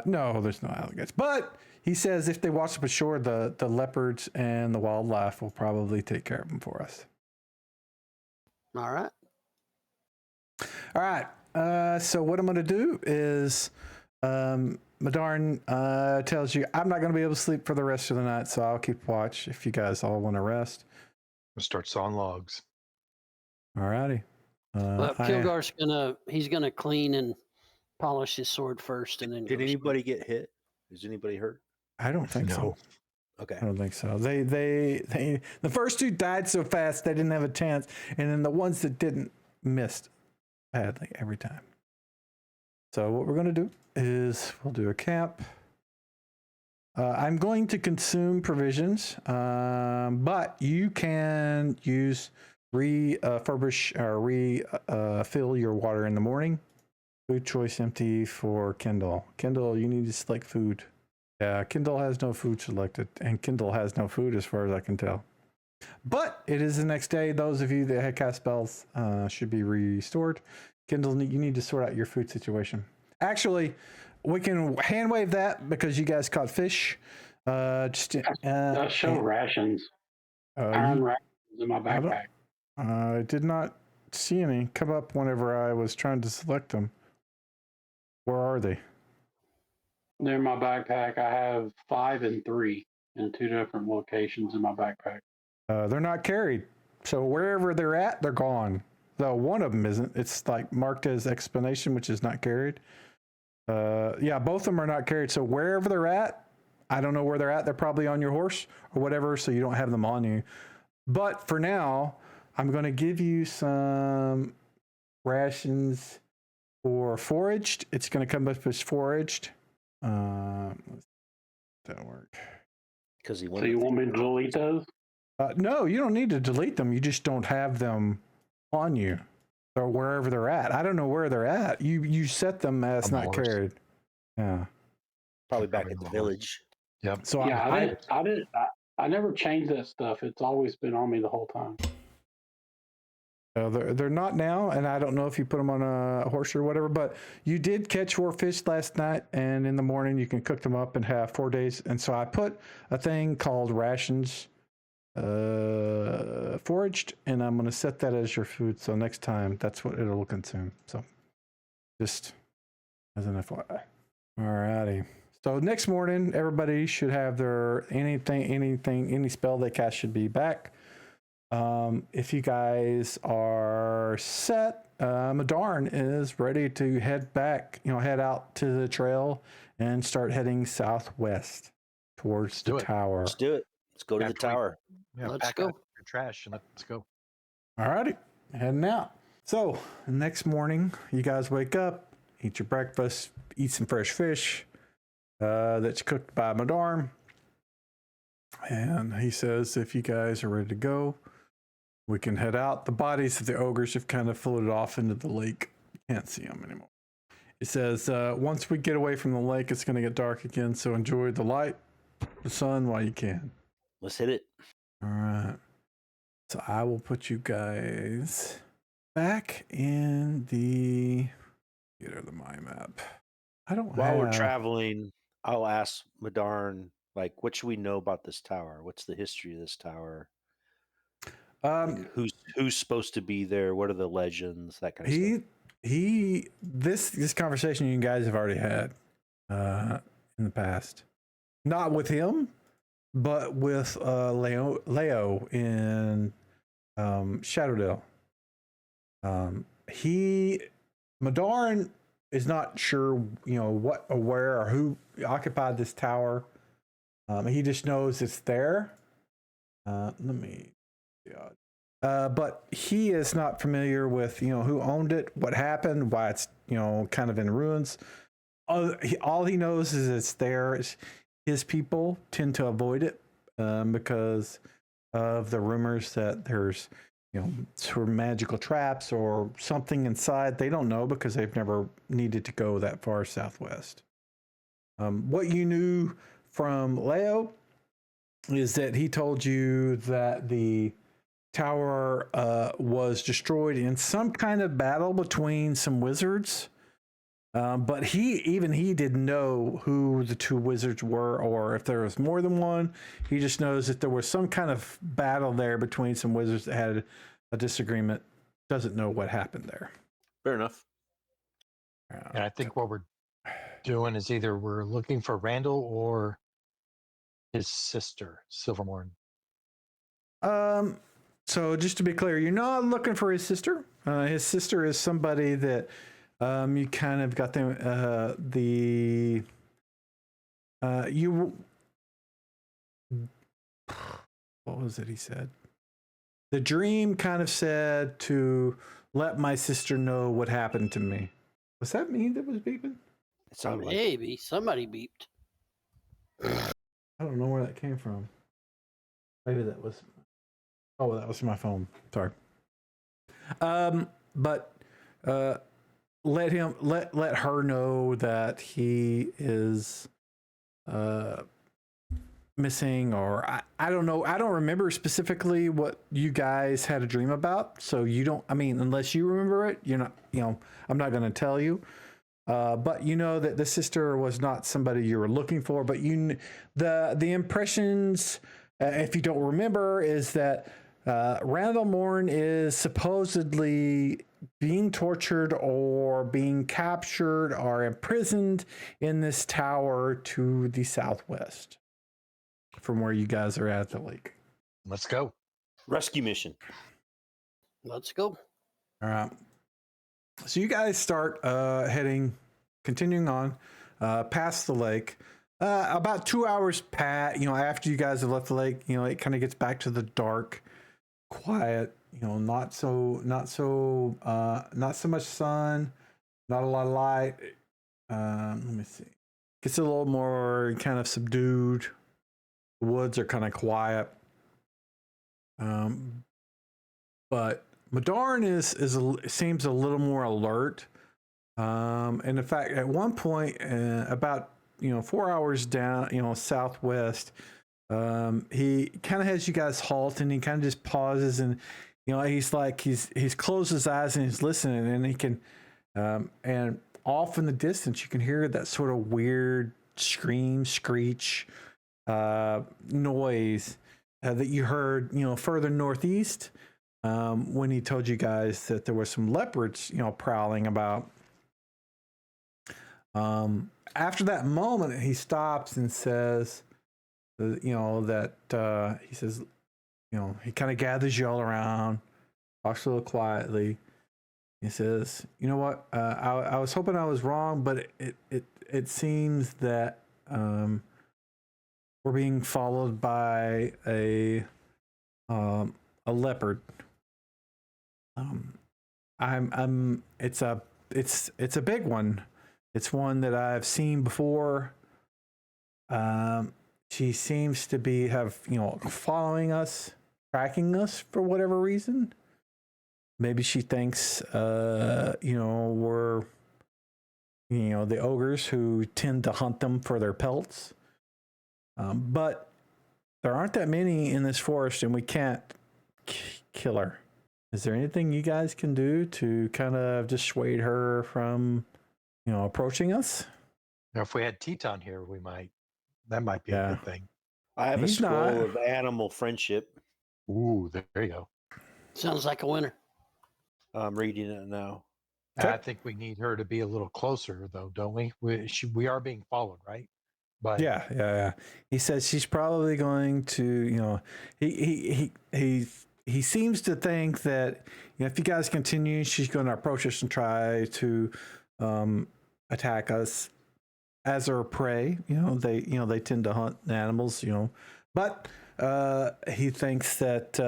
No, there's no alligators. But he says if they wash up ashore, the leopards and the wildlife will probably take care of them for us. All right. All right. So what I'm going to do is, Madarn tells you I'm not going to be able to sleep for the rest of the night, so I'll keep watch if you guys all want to rest. We'll start sawing logs. All righty. Well, Kilgar's gonna clean and polish his sword first, and then Did go anybody get hit? Is anybody hurt? I don't think so. No. Okay. I don't think so. They the first two died so fast they didn't have a chance, and then the ones that didn't missed badly every time. So what we're going to do is we'll do a camp. I'm going to consume provisions, but you can use refurbish or refill your water in the morning. Food choice empty for Kindle. Kindle, you need to select food. Yeah, Kindle has no food selected, and Kindle has no food as far as I can tell. But it is the next day. Those of you that had cast spells should be restored. Kindle, you need to sort out your food situation. Actually, we can hand wave that because you guys caught fish. I show rations. Iron rations in my backpack. I did not see any come up whenever I was trying to select them. Where are they? They're in my backpack. I have 5 and 3 in 2 different locations in my backpack. They're not carried. So wherever they're at, they're gone. Though one of them isn't. It's like marked as explanation, which is not carried. Yeah, both of them are not carried. So wherever they're at, I don't know where they're at. They're probably on your horse or whatever, so you don't have them on you. But for now, I'm going to give you some rations for foraged. It's going to come up as foraged. That work? Because he So you want me to delete those? No, you don't need to delete them. You just don't have them on you or wherever they're at. I don't know where they're at. You set them as not carried. Yeah. probably back at the village. Yep. So yeah, I never changed that stuff. It's always been on me the whole time. They're not now, and I don't know if you put them on a horse or whatever, but you did catch 4 fish last night, and in the morning you can cook them up and have 4 days. And so I put a thing called rations foraged, and I'm going to set that as your food. So next time, that's what it'll consume. So just as an FYI. Alrighty. So next morning, everybody should have their any spell they cast should be back. If you guys are set, Madarn is ready to head back, head out to the trail and start heading southwest towards the tower. Let's do it. Let's go to the tower. Yeah, Let's pack go. up your trash and let's go. All righty, heading out. So the next morning, you guys wake up, eat your breakfast, eat some fresh fish that's cooked by Madarn. And he says, if you guys are ready to go, we can head out. The bodies of the ogres have kind of floated off into the lake. You can't see them anymore. It says, once we get away from the lake, it's going to get dark again. So enjoy the light, the sun while you can. Let's hit it. All right. So I will put you guys back in the mind map. I don't While we're have- traveling, I'll ask Madarn, like, what should we know about this tower? What's the history of this tower? Who's supposed to be there? What are the legends? That kind of stuff. This conversation you guys have already had in the past, not with him, but with Leo in Shadowdale. Madarn is not sure, what or where or who occupied this tower. He just knows it's there. Let me. But he is not familiar with, who owned it, what happened, why it's, kind of in ruins. All he knows is it's there. His people tend to avoid it because of the rumors that there's, sort of magical traps or something inside. They don't know because they've never needed to go that far southwest. What you knew from Leo is that he told you that the tower was destroyed in some kind of battle between some wizards. But he didn't know who the two wizards were, or if there was more than one. He just knows that there was some kind of battle there between some wizards that had a disagreement. Doesn't know what happened there. Fair enough. And I think what we're doing is either we're looking for Randall or his sister, Silvermorn. So just to be clear, you're not looking for his sister. His sister is somebody that you kind of got you what was it he said? The dream kind of said to let my sister know what happened to me. Was that me that was beeping? It sounded like Maybe somebody beeped. I don't know where that came from. Maybe that was. Oh, that was my phone. Sorry. But let her know that he is missing, or I don't know. I don't remember specifically what you guys had a dream about. So you don't. I mean, unless you remember it, you're not. I'm not going to tell you. But you know that the sister was not somebody you were looking for. But the impressions, if you don't remember, is that Randall Morn is supposedly being tortured or being captured or imprisoned in this tower to the southwest from where you guys are at the lake. Let's go. rescue mission. Let's go. All right. So you guys start continuing on past the lake. About 2 hours after you guys have left the lake, it kind of gets back to the dark, quiet, not so much sun, not a lot of light. Let me see. Gets a little more kind of subdued. The woods are kind of quiet. But Madarn seems a little more alert. And in fact, at one point, about 4 hours down, southwest, he kind of has you guys halt, and he kind of just pauses, and he's closed his eyes and he's listening, and he can, and off in the distance you can hear that sort of weird screech noise that you heard further northeast when he told you guys that there were some leopards prowling about. After that moment, he stops and says, that he says, he kind of gathers you all around, talks a little quietly. He says, you know what? I was hoping I was wrong, but it seems that we're being followed by a leopard. It's a big one. It's one that I've seen before. She seems to have following us, tracking us for whatever reason. Maybe she thinks we're the ogres who tend to hunt them for their pelts. But there aren't that many in this forest, and we can't kill her. Is there anything you guys can do to kind of dissuade her from approaching us? Now, if we had Teton here, that might be a good thing. I have He's a scroll not. of animal friendship. Ooh, there you go. Sounds like a winner. I'm reading it now. Okay. I think we need her to be a little closer, though, don't we? We are being followed, right? But Yeah. He says she's probably going to, he seems to think that if you guys continue, she's going to approach us and try to attack us as her prey. They tend to hunt animals. But he thinks that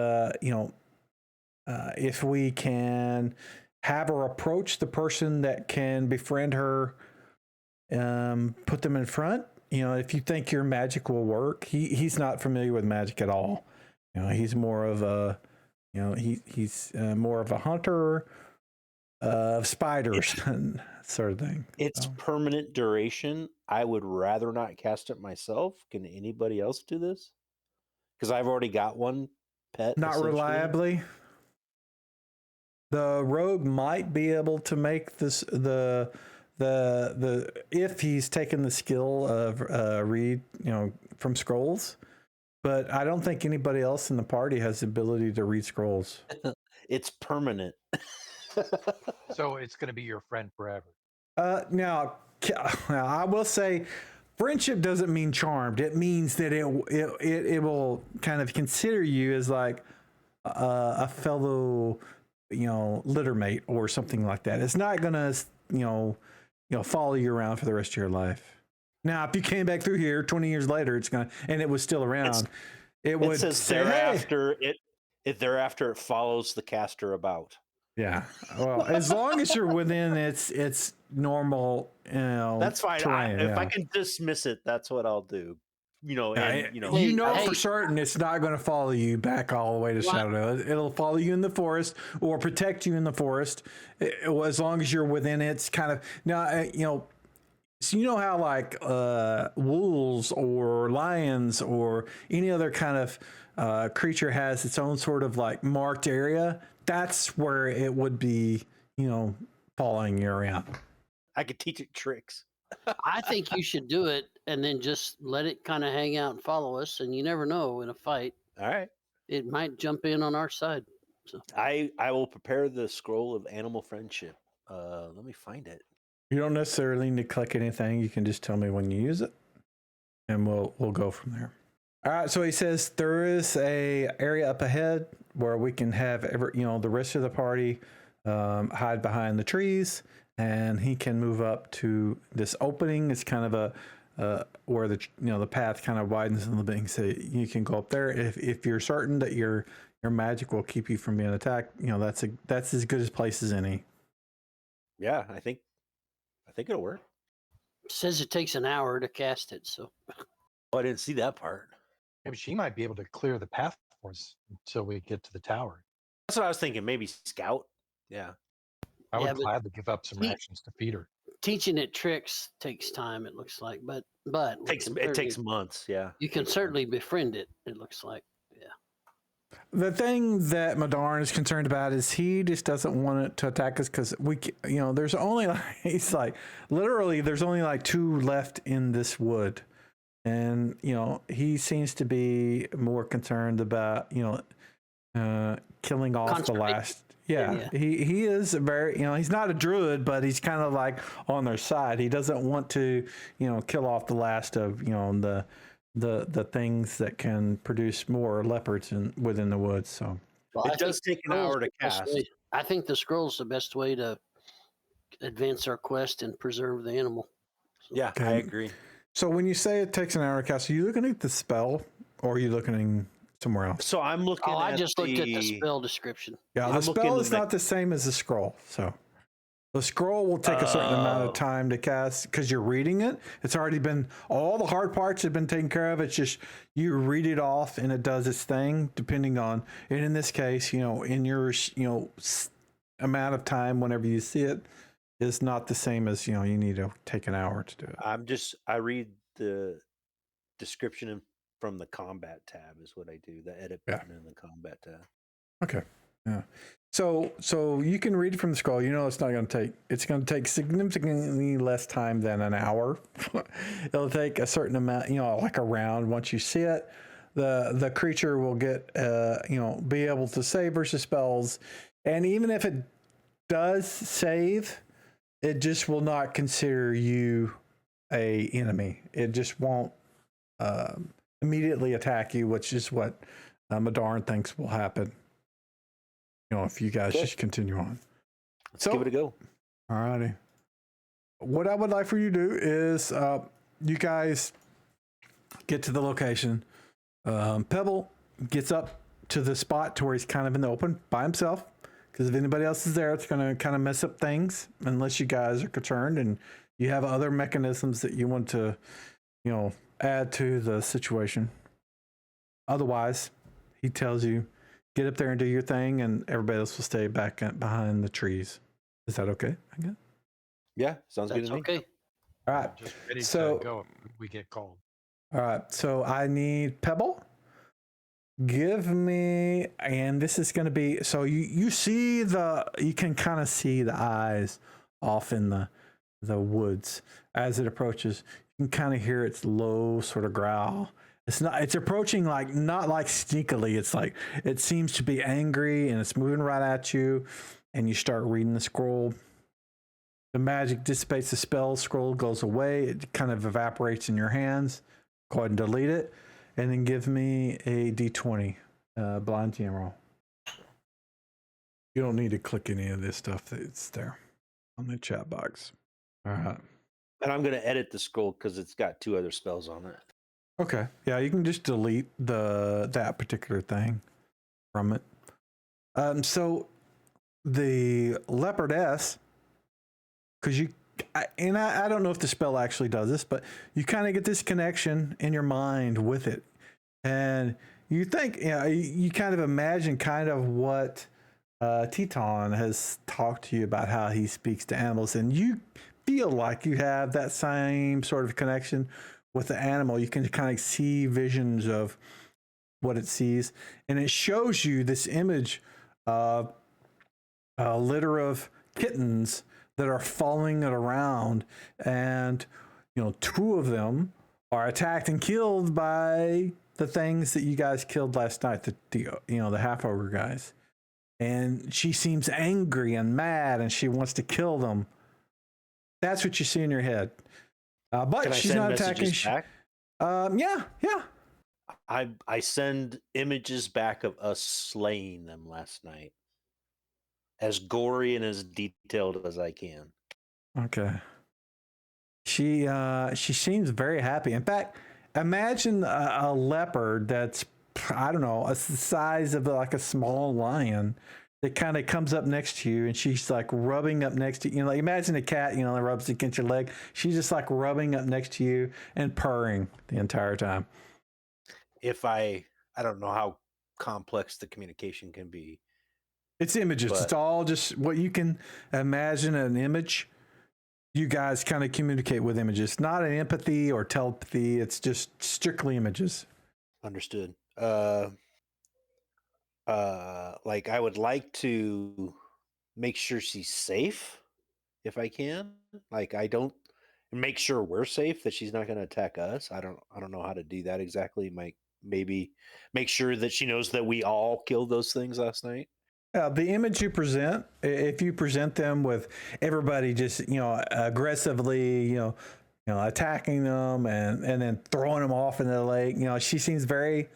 if we can have her approach the person that can befriend her, put them in front. If you think your magic will work, he's not familiar with magic at all. He's more of a, he's more of a hunter of spiders and sort of thing. It's permanent duration. I would rather not cast it myself. Can anybody else do this? Because I've already got one pet. Not essentially. reliably. The rogue might be able to make this the if he's taken the skill of read from scrolls, but I don't think anybody else in the party has the ability to read scrolls. It's permanent. So it's going to be your friend forever. Now I will say, friendship doesn't mean charmed. It means that it will kind of consider you as like a fellow, littermate or something like that. It's not gonna, follow you around for the rest of your life. Now, if you came back through here 20 years later, it's gonna, and it was still around, it would says say, hey. thereafter it follows the caster about. Yeah. Well, as long as you're within its normal, That's fine. terrain, If I can dismiss it, that's what I'll do. For certain it's not going to follow you back all the way to Shadow. It'll follow you in the forest or protect you in the forest, as long as you're within its kind of. Now, so you know how like wolves or lions or any other kind of creature has its own sort of like marked area. That's where it would be, following you around. I could teach it tricks. I think you should do it and then just let it kind of hang out and follow us. And you never know, in a fight, All right. it might jump in on our side. So I will prepare the scroll of animal friendship. Let me find it. You don't necessarily need to click anything. You can just tell me when you use it, and we'll go from there. All right. So he says there is a area up ahead where we can have the rest of the party hide behind the trees, and he can move up to this opening. It's kind of a where the path kind of widens a little bit. So you can go up there if you're certain that your magic will keep you from being attacked. That's as good a place as any. Yeah, I think it'll work. it says it takes an hour to cast it. So Oh, I didn't see that part. Maybe she might be able to clear the path for us until we get to the tower. That's what I was thinking. Maybe scout. Yeah. I would Yeah, but gladly give up some actions to feed her. teaching it tricks takes time. It looks like, but It takes months. Yeah. You can certainly befriend it. It looks like. The thing that Madarn is concerned about is he just doesn't want it to attack us because there's only he's like literally there's only like 2 left in this wood, and he seems to be more concerned about killing off the last. Yeah, he is very he's not a druid, but he's kind of like on their side. He doesn't want to kill off the last of the things that can produce more leopards within the woods. So it does take an hour to cast. I think the scroll's the best way to advance our quest and preserve the animal. So. Yeah, I agree. So when you say it takes an hour to cast, are you looking at the spell or are you looking somewhere else? So I'm looking. I just looked at the spell description. Yeah, the spell is not the same as the scroll. So the scroll will take a certain amount of time to cast because you're reading it. It's already been, all the hard parts have been taken care of. It's just you read it off and it does its thing depending on, and in this case, in your, amount of time whenever you see it is not the same as, you need to take an hour to do it. I read the description from the combat tab is what I do. The edit button in the combat tab. Okay. Yeah. So you can read from the scroll. It's going to take significantly less time than an hour. It'll take a certain amount, like a round. Once you see it, the creature will get, be able to save versus spells. And even if it does save, it just will not consider you a enemy. It just won't immediately attack you, which is what Madarn thinks will happen. If you guys just continue on. Let's give it a go. All righty. What I would like for you to do is you guys get to the location. Pebble gets up to the spot to where he's kind of in the open by himself. Because if anybody else is there, it's going to kind of mess up things unless you guys are concerned and you have other mechanisms that you want to, add to the situation. Otherwise, he tells you, get up there and do your thing, and everybody else will stay back behind the trees. Is that okay? I guess. Yeah, sounds good to me. Okay. All right. Just ready to go if we get called. All right. So I need Pebble, Give me, and this is going to be, so you see you can kind of see the eyes off in the woods as it approaches. You can kind of hear its low sort of growl. It's approaching like, not like sneakily. It's like, it seems to be angry and it's moving right at you. And you start reading the scroll. The magic dissipates, the spell scroll goes away. It kind of evaporates in your hands. Go ahead and delete it. And then give me a d20 blind GM roll. You don't need to click any of this stuff that's there on the chat box. All right. And I'm going to edit the scroll because it's got 2 other spells on it. Okay. Yeah, you can just delete that particular thing from it. So the leopardess, because I don't know if the spell actually does this, but you kind of get this connection in your mind with it. And you think, you kind of imagine kind of what Teton has talked to you about, how he speaks to animals. And you feel like you have that same sort of connection with the animal. You can kind of see visions of what it sees. And it shows you this image of a litter of kittens that are following it around, and 2 of them are attacked and killed by the things that you guys killed last night, the half ogre guys. And she seems angry and mad, and she wants to kill them. That's what you see in your head. But Can I she's send not messages attacking. back? Yeah. I send images back of us slaying them last night, as gory and as detailed as I can. Okay. She seems very happy. In fact, imagine a leopard that's, I don't know, the size of like a small lion that kind of comes up next to you, and she's like rubbing up next to you. Like, imagine a cat, that rubs against your leg. She's just like rubbing up next to you and purring the entire time. If I don't know how complex the communication can be. It's images. It's all just what you can imagine an image. You guys kind of communicate with images, not an empathy or telepathy. It's just strictly images. Understood. Like, I would like to make sure she's safe if I can. Like, I don't make sure we're safe, that she's not going to attack us. I don't know how to do that exactly. Maybe make sure that she knows that we all killed those things last night. The image you present, if you present them with everybody just aggressively attacking them and then throwing them off into the lake, she seems very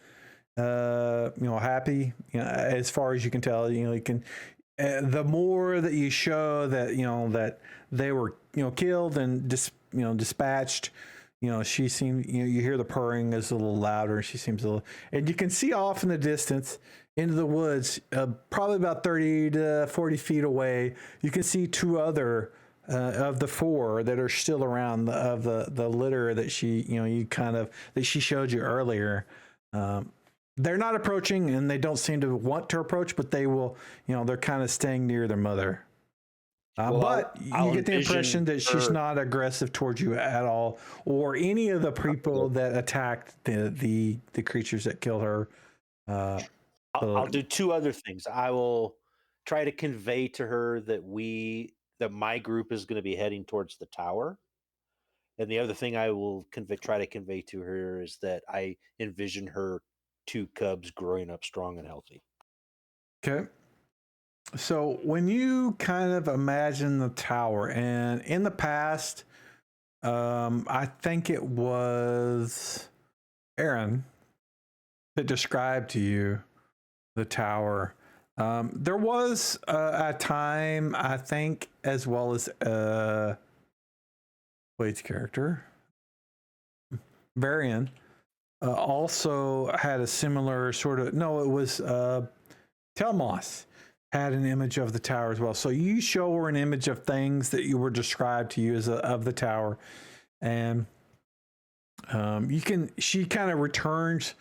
happy, as far as you can tell. You can the more that you show that that they were killed and dispatched, she seems, you hear the purring is a little louder. She seems a little, and you can see off in the distance into the woods, probably about 30 to 40 feet away, you can see 2 other of the 4 that are still around of the litter that she that she showed you earlier. They're not approaching, and they don't seem to want to approach, but they will, they're kind of staying near their mother. But you get the impression that she's not aggressive towards you at all, or any of the people that attacked the creatures that killed her. I'll do 2 other things. I will try to convey to her that my group is going to be heading towards the tower. And the other thing I will try to convey to her is that I envision her 2 cubs growing up strong and healthy. Okay. So when you kind of imagine the tower, and in the past, I think it was Aaron that described to you the tower. There was a time, I think, as well as Wade's character, Varian, also had a similar sort of, no, it was Telmos had an image of the tower as well. So you show her an image of things that you were described to you as of the tower. And she kind of returns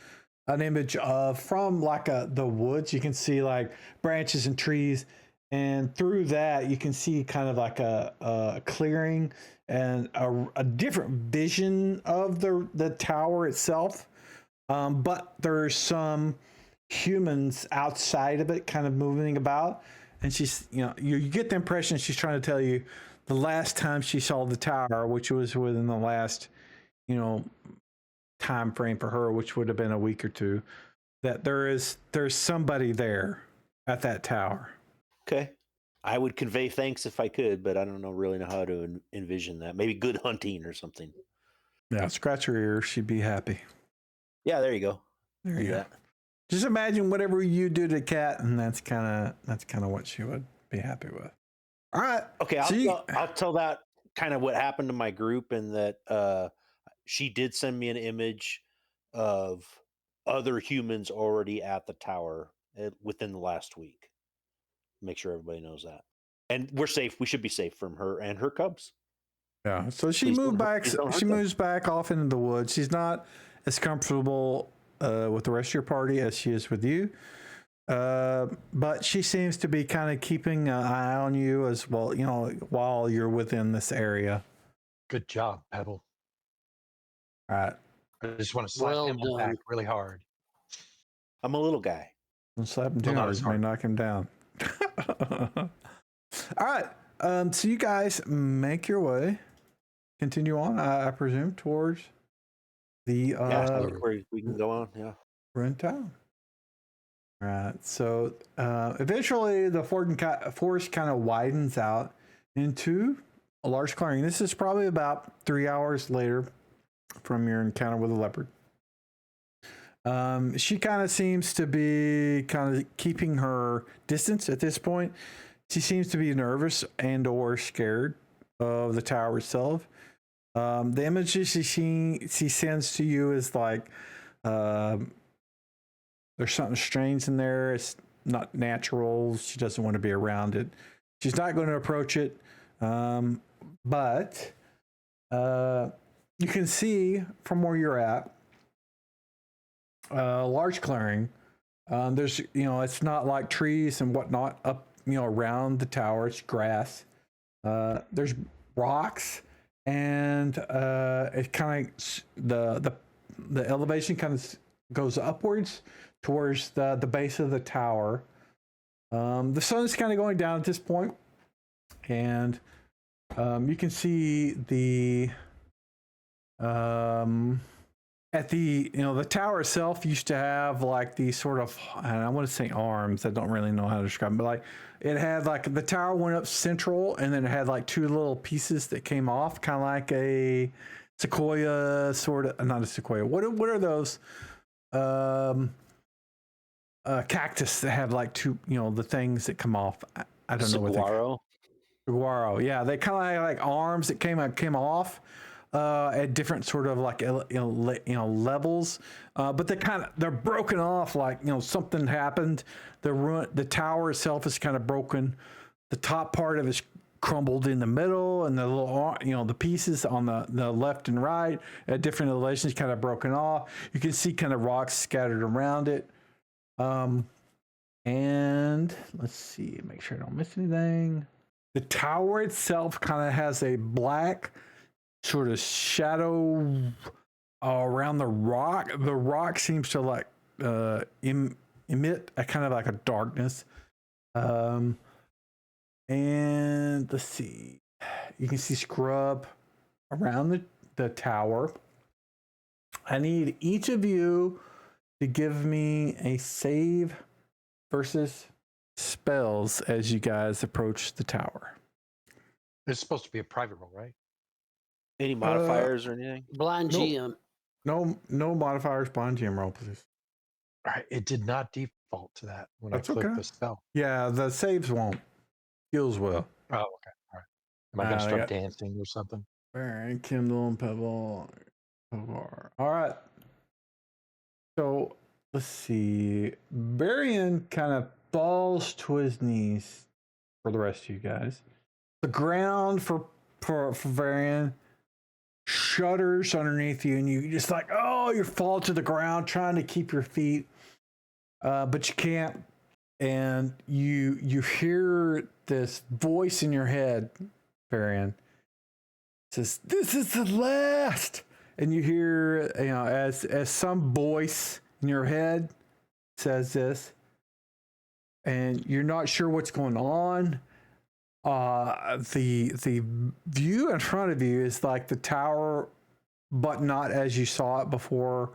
an image of from like the woods. You can see like branches and trees, and through that you can see kind of like a clearing and a different vision of the tower itself. But there's some humans outside of it kind of moving about. And she's, you get the impression she's trying to tell you the last time she saw the tower, which was within the last, time frame for her, which would have been a week or two, that there's somebody there at that tower. Okay. I would convey thanks if I could, but I don't really know how to envision that. Maybe good hunting or something. Yeah, scratch her ear. She'd be happy. Yeah, there you go. There you go. Just imagine whatever you do to Kat, and that's kind of what she would be happy with. All right. Okay, I'll tell that kind of what happened to my group, and that she did send me an image of other humans already at the tower within the last week. Make sure everybody knows that. And we're safe. We should be safe from her and her cubs. Yeah. So she moves back off into the woods. She's not as comfortable with the rest of your party as she is with you. But she seems to be kind of keeping an eye on you as well, while you're within this area. Good job, Pebble. All right. I just want to slap him on the back really hard. I'm a little guy. Don't slap him down. You may knock him down. All right. So you guys make your way, continue on, I presume, towards the we can go on. Yeah, we're in town. All right. So eventually, the forest kind of widens out into a large clearing. This is probably about 3 hours later from your encounter with the leopard. She kind of seems to be kind of keeping her distance at this point. She seems to be nervous and or scared of the tower itself. The images she sends to you is like, there's something strange in there. It's not natural. She doesn't want to be around it. She's not going to approach it. But you can see from where you're at, a large clearing. There's, it's not like trees and whatnot up, around the tower. It's grass. There's rocks, and it kind of the elevation kind of goes upwards towards the base of the tower. The sun is kind of going down at this point, and you can see the at the the tower itself used to have like these sort of, I want to say arms. I don't really know how to describe them, but like it had like the tower went up central, and then it had like two little pieces that came off, kind of like a sequoia sort of, not a sequoia. What are those? Cactus that have like two, the things that come off. I don't know what they. Saguaro. Yeah, they kind of had like arms that came off. At different sort of like levels, but they're broken off, like something happened. The tower itself is kind of broken. The top part of it's crumbled in the middle, and the little the pieces on the left and right at different elevations kind of broken off. You can see kind of rocks scattered around it. And let's see, make sure I don't miss anything. The tower itself kind of has a black sort of shadow around the rock. The rock seems to like emit a kind of like a darkness. And let's see, you can see scrub around the tower. I need each of you to give me a save versus spells as you guys approach the tower. It's supposed to be a private roll, right? Any modifiers or anything? Blind GM. No modifiers. Blind GM roll, please. All right. It did not default to that when That's I clicked okay. the spell. Yeah, the saves won't. Skills will. Oh, okay. All right. Am I going to start dancing or something? All right, Kindle and Pebble. All right. So let's see. Varian kind of falls to his knees for the rest of you guys. The ground for Varian shudders underneath you, and you just like, you fall to the ground trying to keep your feet, but you can't. And you hear this voice in your head, Varian, says, "This is the last." And you hear, as some voice in your head says this, and you're not sure what's going on. The view in front of you is like the tower, but not as you saw it before.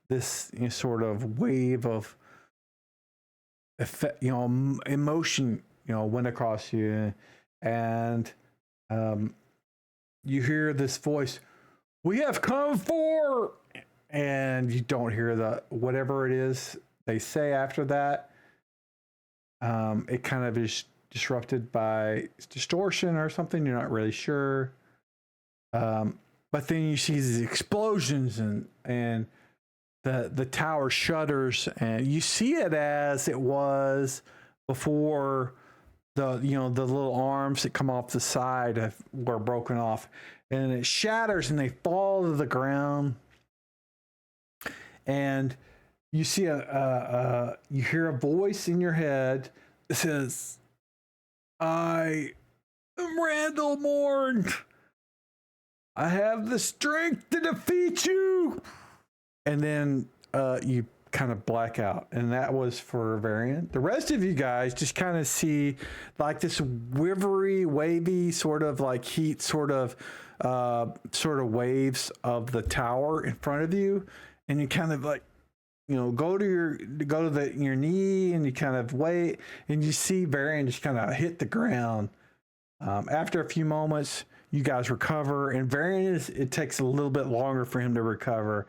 This sort of wave of effect, emotion, went across you, and you hear this voice, "We have come for," and you don't hear the whatever it is they say after that. It kind of is disrupted by distortion or something. You're not really sure. But then you see these explosions and the tower shudders, and you see it as it was before. The little arms that come off the side were broken off, and it shatters and they fall to the ground. And you see you hear a voice in your head that says, "I am Randall Morn. I have the strength to defeat you." And then you kind of black out, and that was for a variant. The rest of you guys just kind of see like this wavy sort of like heat sort of waves of the tower in front of you, and you kind of like go to your knee, and you kind of wait, and you see Varian just kind of hit the ground. After a few moments, you guys recover, and Varian it takes a little bit longer for him to recover,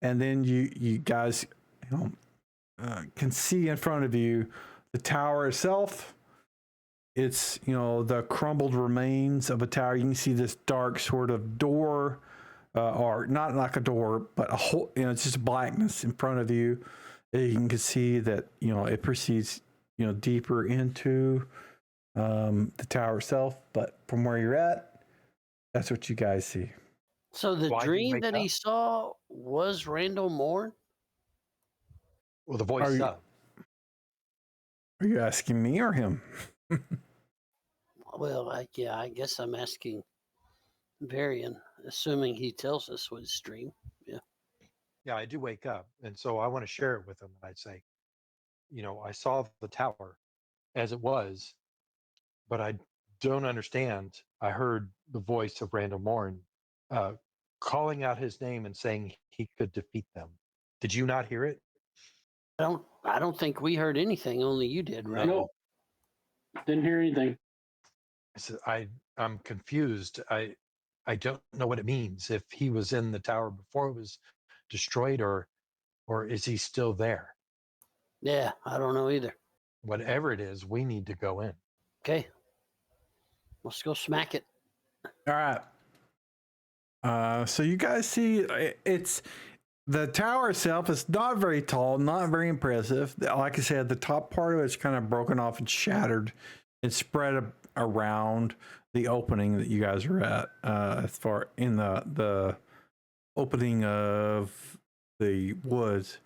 and then you guys can see in front of you the tower itself. It's the crumbled remains of a tower. You can see this dark sort of door, or not like a door, but a hole. It's just blackness in front of you. You can see that it proceeds deeper into the tower itself. But from where you're at, that's what you guys see. So the Why did he dream wake that he up? saw was Randall Morn? Well, the voice Are you asking me or him? Well, I guess I'm asking Varian, assuming he tells us what his dream. Yeah, I do wake up, and so I want to share it with him. And I'd say, I saw the tower as it was, but I don't understand. I heard the voice of Randall Morn calling out his name and saying he could defeat them. Did you not hear it? I don't think we heard anything. Only you did, right? Nope. Didn't hear anything. I said, I'm confused. I don't know what it means. If he was in the tower before it was destroyed, or is he still there? Yeah, I don't know either. Whatever it is, we need to go in. Okay, let's go smack it. All right. So you guys see it's the tower itself is not very tall, not very impressive. Like I said, the top part of it's kind of broken off and shattered and spread around the opening that you guys are at, as far in the opening of the woods.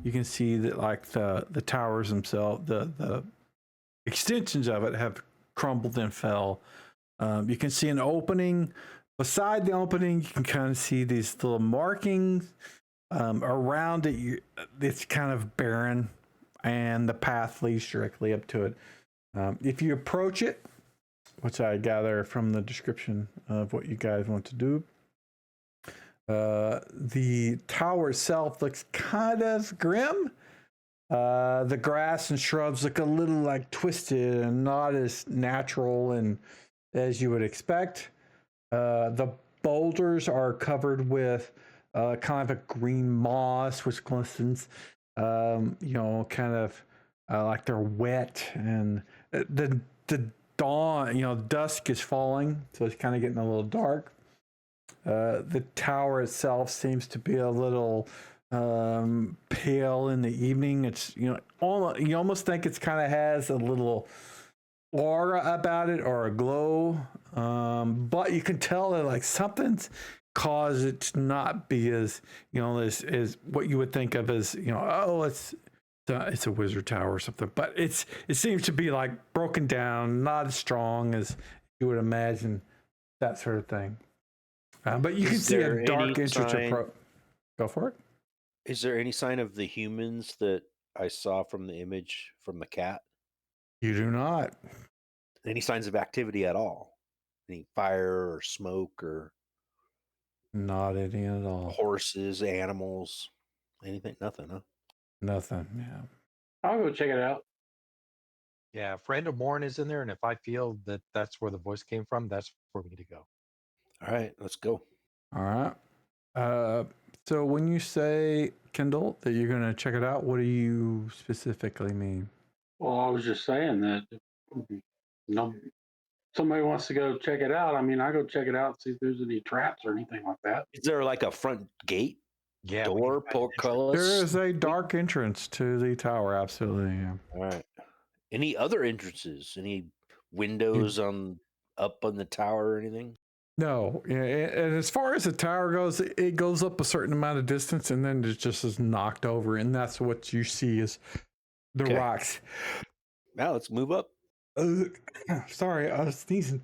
You can see that like the towers themselves, the extensions of it have crumbled and fell. You can see an opening. Beside the opening, you can kind of see these little markings. Around it, it's kind of barren, and the path leads directly up to it. If you approach it, which I gather from the description of what you guys want to do, the tower itself looks kind of grim. The grass and shrubs look a little like twisted and not as natural and as you would expect. The boulders are covered with kind of a green moss, which glistens, kind of like they're wet, and the dawn, dusk is falling, so it's kind of getting a little dark. The tower itself seems to be a little pale in the evening. It's you almost think it's kind of has a little aura about it or a glow, but you can tell that like something's caused it to not be as as what you would think of as it's a wizard tower or something, but it seems to be like broken down, not as strong as you would imagine, that sort of thing. But you can see a dark entrance approach. Go for it. Is there any sign of the humans that I saw from the image from the cat? You do not. Any signs of activity at all? Any fire or smoke or Not any at all. horses, animals, anything? Nothing, huh? Nothing. Yeah. I'll go check it out. Yeah, if Randall Morin is in there, and if I feel that that's where the voice came from, that's where we need to go. All right, let's go. All right. So when you say, Kendall, that you're going to check it out, what do you specifically mean? Well, I was just saying that no, somebody wants to go check it out. I mean, I go check it out, see if there's any traps or anything like that. Is there like a front gate, Yeah, we need door, to find an entrance. portcullis? There is a dark entrance to the tower. Absolutely. Yeah. All right. Any other entrances? Any windows up on the tower or anything? No. Yeah, and as far as the tower goes, it goes up a certain amount of distance and then it just is knocked over. And that's what you see is the Okay. rocks. Now let's move up. Sorry, I was sneezing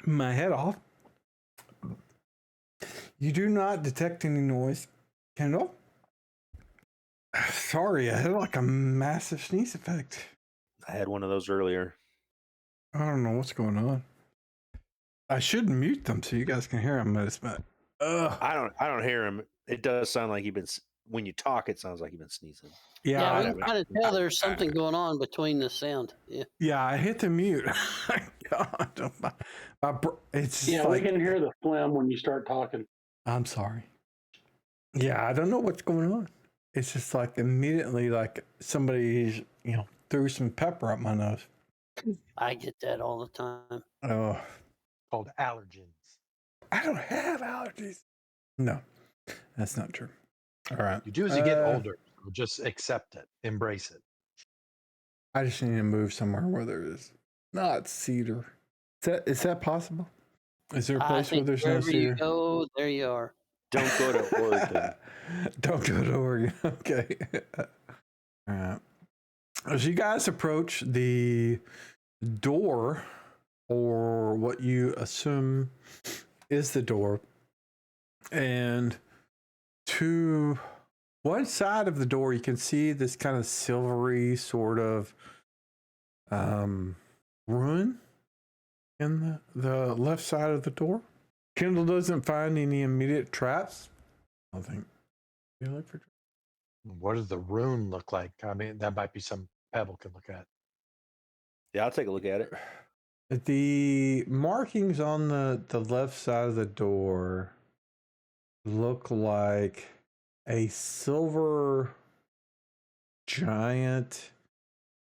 my head off. You do not detect any noise, Kendall. Sorry, I had like a massive sneeze effect. I had one of those earlier. I don't know what's going on. I should mute them so you guys can hear them, but it's not. I don't hear him. It does sound like you've been when you talk. It sounds like you've been sneezing. Yeah, we Yeah, can kind of tell there's something going on between the sound. Yeah. yeah, I hit the mute. God, it's Yeah, like, we can hear the phlegm when you start talking. I'm sorry. Yeah, I don't know what's going on. It's just like immediately, like somebody, threw some pepper up my nose. I get that all the time. Oh, Called allergens. I don't have allergies. No, that's not true. All right. You do as you get older. So just accept it, embrace it. I just need to move somewhere where there is not cedar. Is that possible? Is there a I place where think there's no wherever you cedar? go, there you are. Don't go to Oregon. Don't go to Oregon. Okay. All right. As you guys approach the door, or what you assume is the door, and to one side of the door, you can see this kind of silvery sort of ruin in the left side of the door. Kendall doesn't find any immediate traps. I don't think. You look for traps. What does the rune look like? I mean, that might be some Pebble can look at. Yeah, I'll take a look at it. The markings on the left side of the door look like a silver giant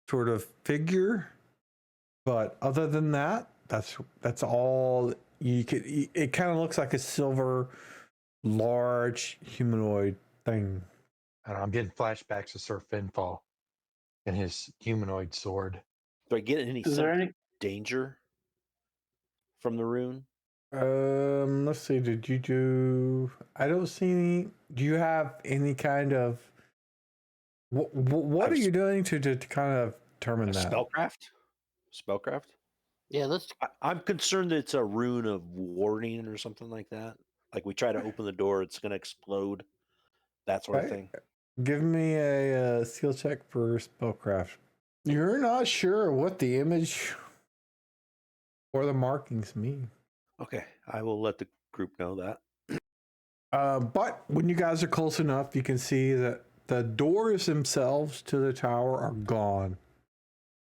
sort of figure, but other than that, that's all you could. It kind of looks like a silver, large humanoid thing. I don't know, I'm getting flashbacks of Sir Finfall and his humanoid sword. Do I get any Is there any? danger from the rune? Let's see. Did you do? I don't see any. Do you have any kind of? What are you doing to kind of determine that? Spellcraft? Yeah, let's. I'm concerned that it's a rune of warning or something like that. Like we try to open the door, it's going to explode. That sort of thing. Give me a skill check for spellcraft. You're not sure what the image or the markings mean. Okay, I will let the group know that. But when you guys are close enough, you can see that the doors themselves to the tower are gone.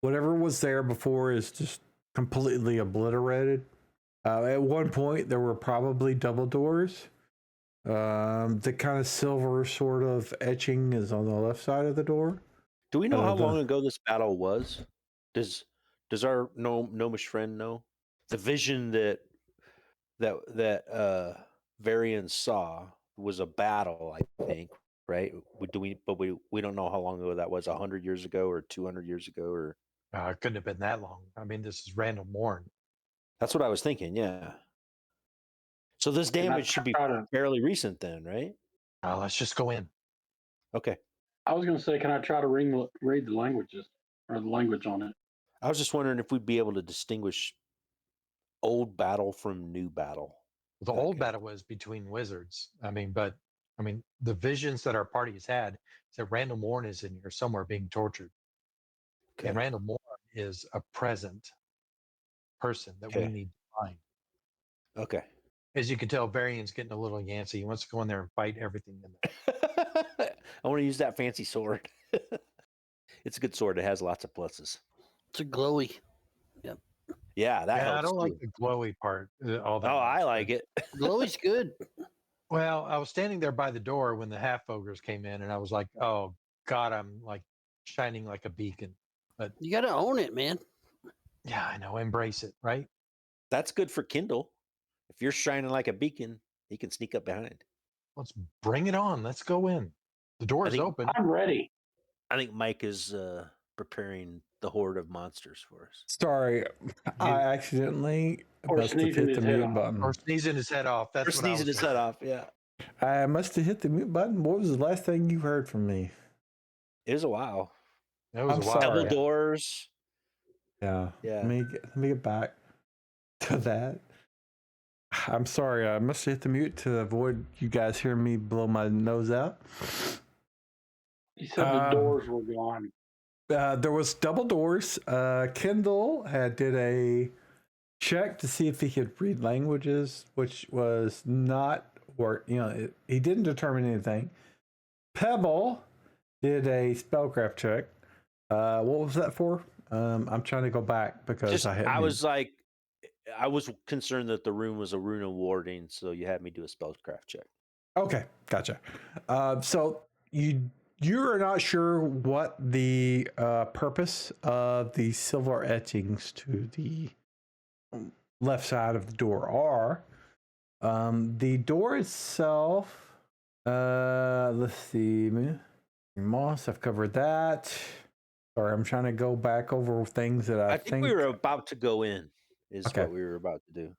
Whatever was there before is just completely obliterated. At one point, there were probably double doors. The kind of silver sort of etching is on the left side of the door. Do we know how long ago this battle was? Does our gnomish friend know? The vision that Varian saw was a battle, I think, right? We don't know how long ago that was, 100 years ago or 200 years ago, or It couldn't have been that long. I mean, this is Randall Morin. that's what I was thinking, yeah. So this damage should be fairly recent then, right? Let's just go in. Okay. I was going to say, can I try to read the languages or the language on it? I was just wondering if we'd be able to distinguish old battle from new battle. The old battle was between wizards. I mean, but I mean, the visions that our party has had is that Randall Moore is in here somewhere being tortured. Okay. And Randall Moore is a present person that we Okay. need to find. Okay. As you can tell, Varian's getting a little yancy. He wants to go in there and fight everything in there. I want to use that fancy sword. It's a good sword. It has lots of pluses. It's a glowy. Yeah, that Yeah, helps I don't too. like the glowy part. All that. Oh, I much, like but- it. Glowy's good. Well, I was standing there by the door when the half ogres came in, and I was like, "Oh God, I'm like shining like a beacon." But You got to own it, man. yeah, I know, embrace it, right? That's good for Kindle. If you're shining like a beacon, he can sneak up behind. Let's bring it on. Let's go in. The door is think- open. I'm ready. I think Mike is preparing the horde of monsters for us. Sorry, I accidentally Or must have sneezing hit the his head mute off. button. Or sneezing his head off. That's Or what I was sneezing his saying. head off. Yeah. I must have hit the mute button. What was the last thing you heard from me? It was a while. That was I'm a while. sorry. Double doors. Yeah. Yeah. Let me get back to that. I'm sorry. I must have hit the mute to avoid you guys hearing me blow my nose out. He said the doors were gone. There was double doors. Kendall did a check to see if he could read languages, which was not work. He didn't determine anything. Pebble did a spellcraft check. What was that for? I'm trying to go back because I was concerned that the room was a rune of warding, so you had me do a spellcraft check. Okay, gotcha. So you're not sure what the purpose of the silver etchings to the left side of the door are. The door itself, let's see, moss, I've covered that. Sorry, I'm trying to go back over things that I think we were about to go in, is Okay. what we were about to do.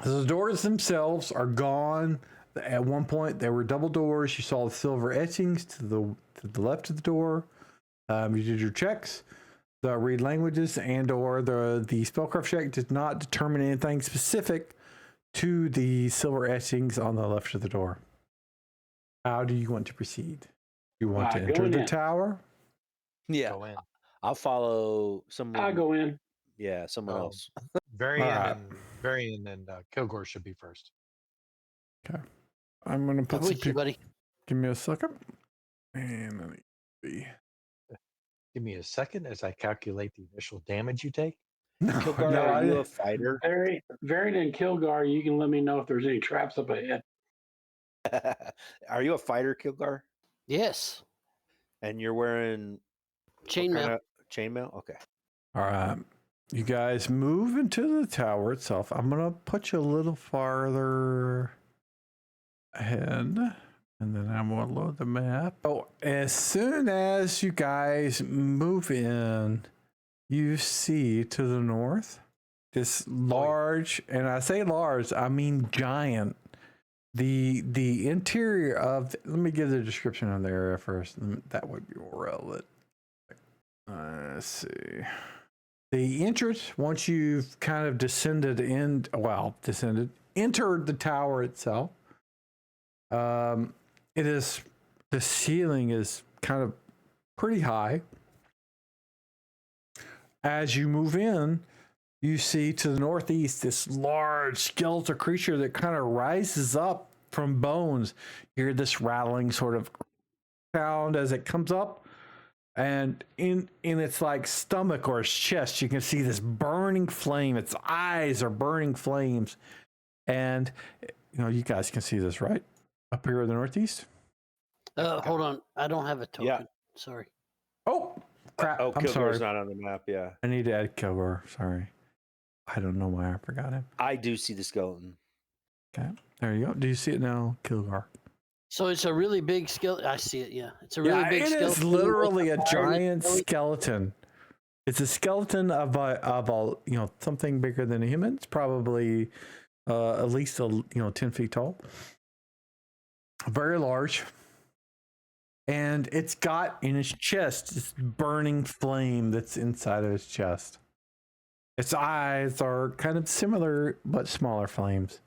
So the doors themselves are gone. At one point, there were double doors. You saw the silver etchings to the left of the door. You did your checks, the read languages, and/or the spellcraft check did not determine anything specific to the silver etchings on the left of the door. How do you want to proceed? You want to enter Going the in. Yeah. Go in. I'll follow someone. I go in. Yeah, someone Oh. else. Varian and Kilgore should be first. Okay. I'm going to I'm put some with you, buddy. Give me a second. And let me see. Give me a second as I calculate the initial damage you take. No, Kilgar, no, are you a fighter? Varian and Kilgar, you can let me know if there's any traps up ahead. Are you a fighter, Kilgar? Yes. And you're wearing Chainmail. Chainmail? Okay. All right. You guys move into the tower itself. I'm going to put you a little farther ahead. And then I'm going to load the map. Oh, as soon as you guys move in, you see to the north this large, and I say large, I mean giant. The interior of, let me give the description of the area first. That would be more relevant. Let's see. The entrance, once you've kind of entered the tower itself, the ceiling is kind of pretty high. As you move in, you see to the northeast this large skeletal creature that kind of rises up from bones. You hear this rattling sort of sound as it comes up. And in its like stomach or its chest, you can see this burning flame. Its eyes are burning flames. And you guys can see this, right? Up here in the northeast. Hold on. I don't have a token. Yeah. Sorry. Oh, crap. Oh, I'm sorry. Kilgar's not on the map. Yeah. I need to add Kilgore. Sorry. I don't know why I forgot him. I do see the skeleton. Okay. There you go. Do you see it now, Kilgore? So it's a really big skeleton. I see it. Yeah. It's a really big it skeleton. is literally a with fire in its giant belly. skeleton. It's a skeleton of a something bigger than a human. It's probably at least 10 feet tall. Very large. And it's got in its chest this burning flame that's inside of its chest. Its eyes are kind of similar but smaller flames.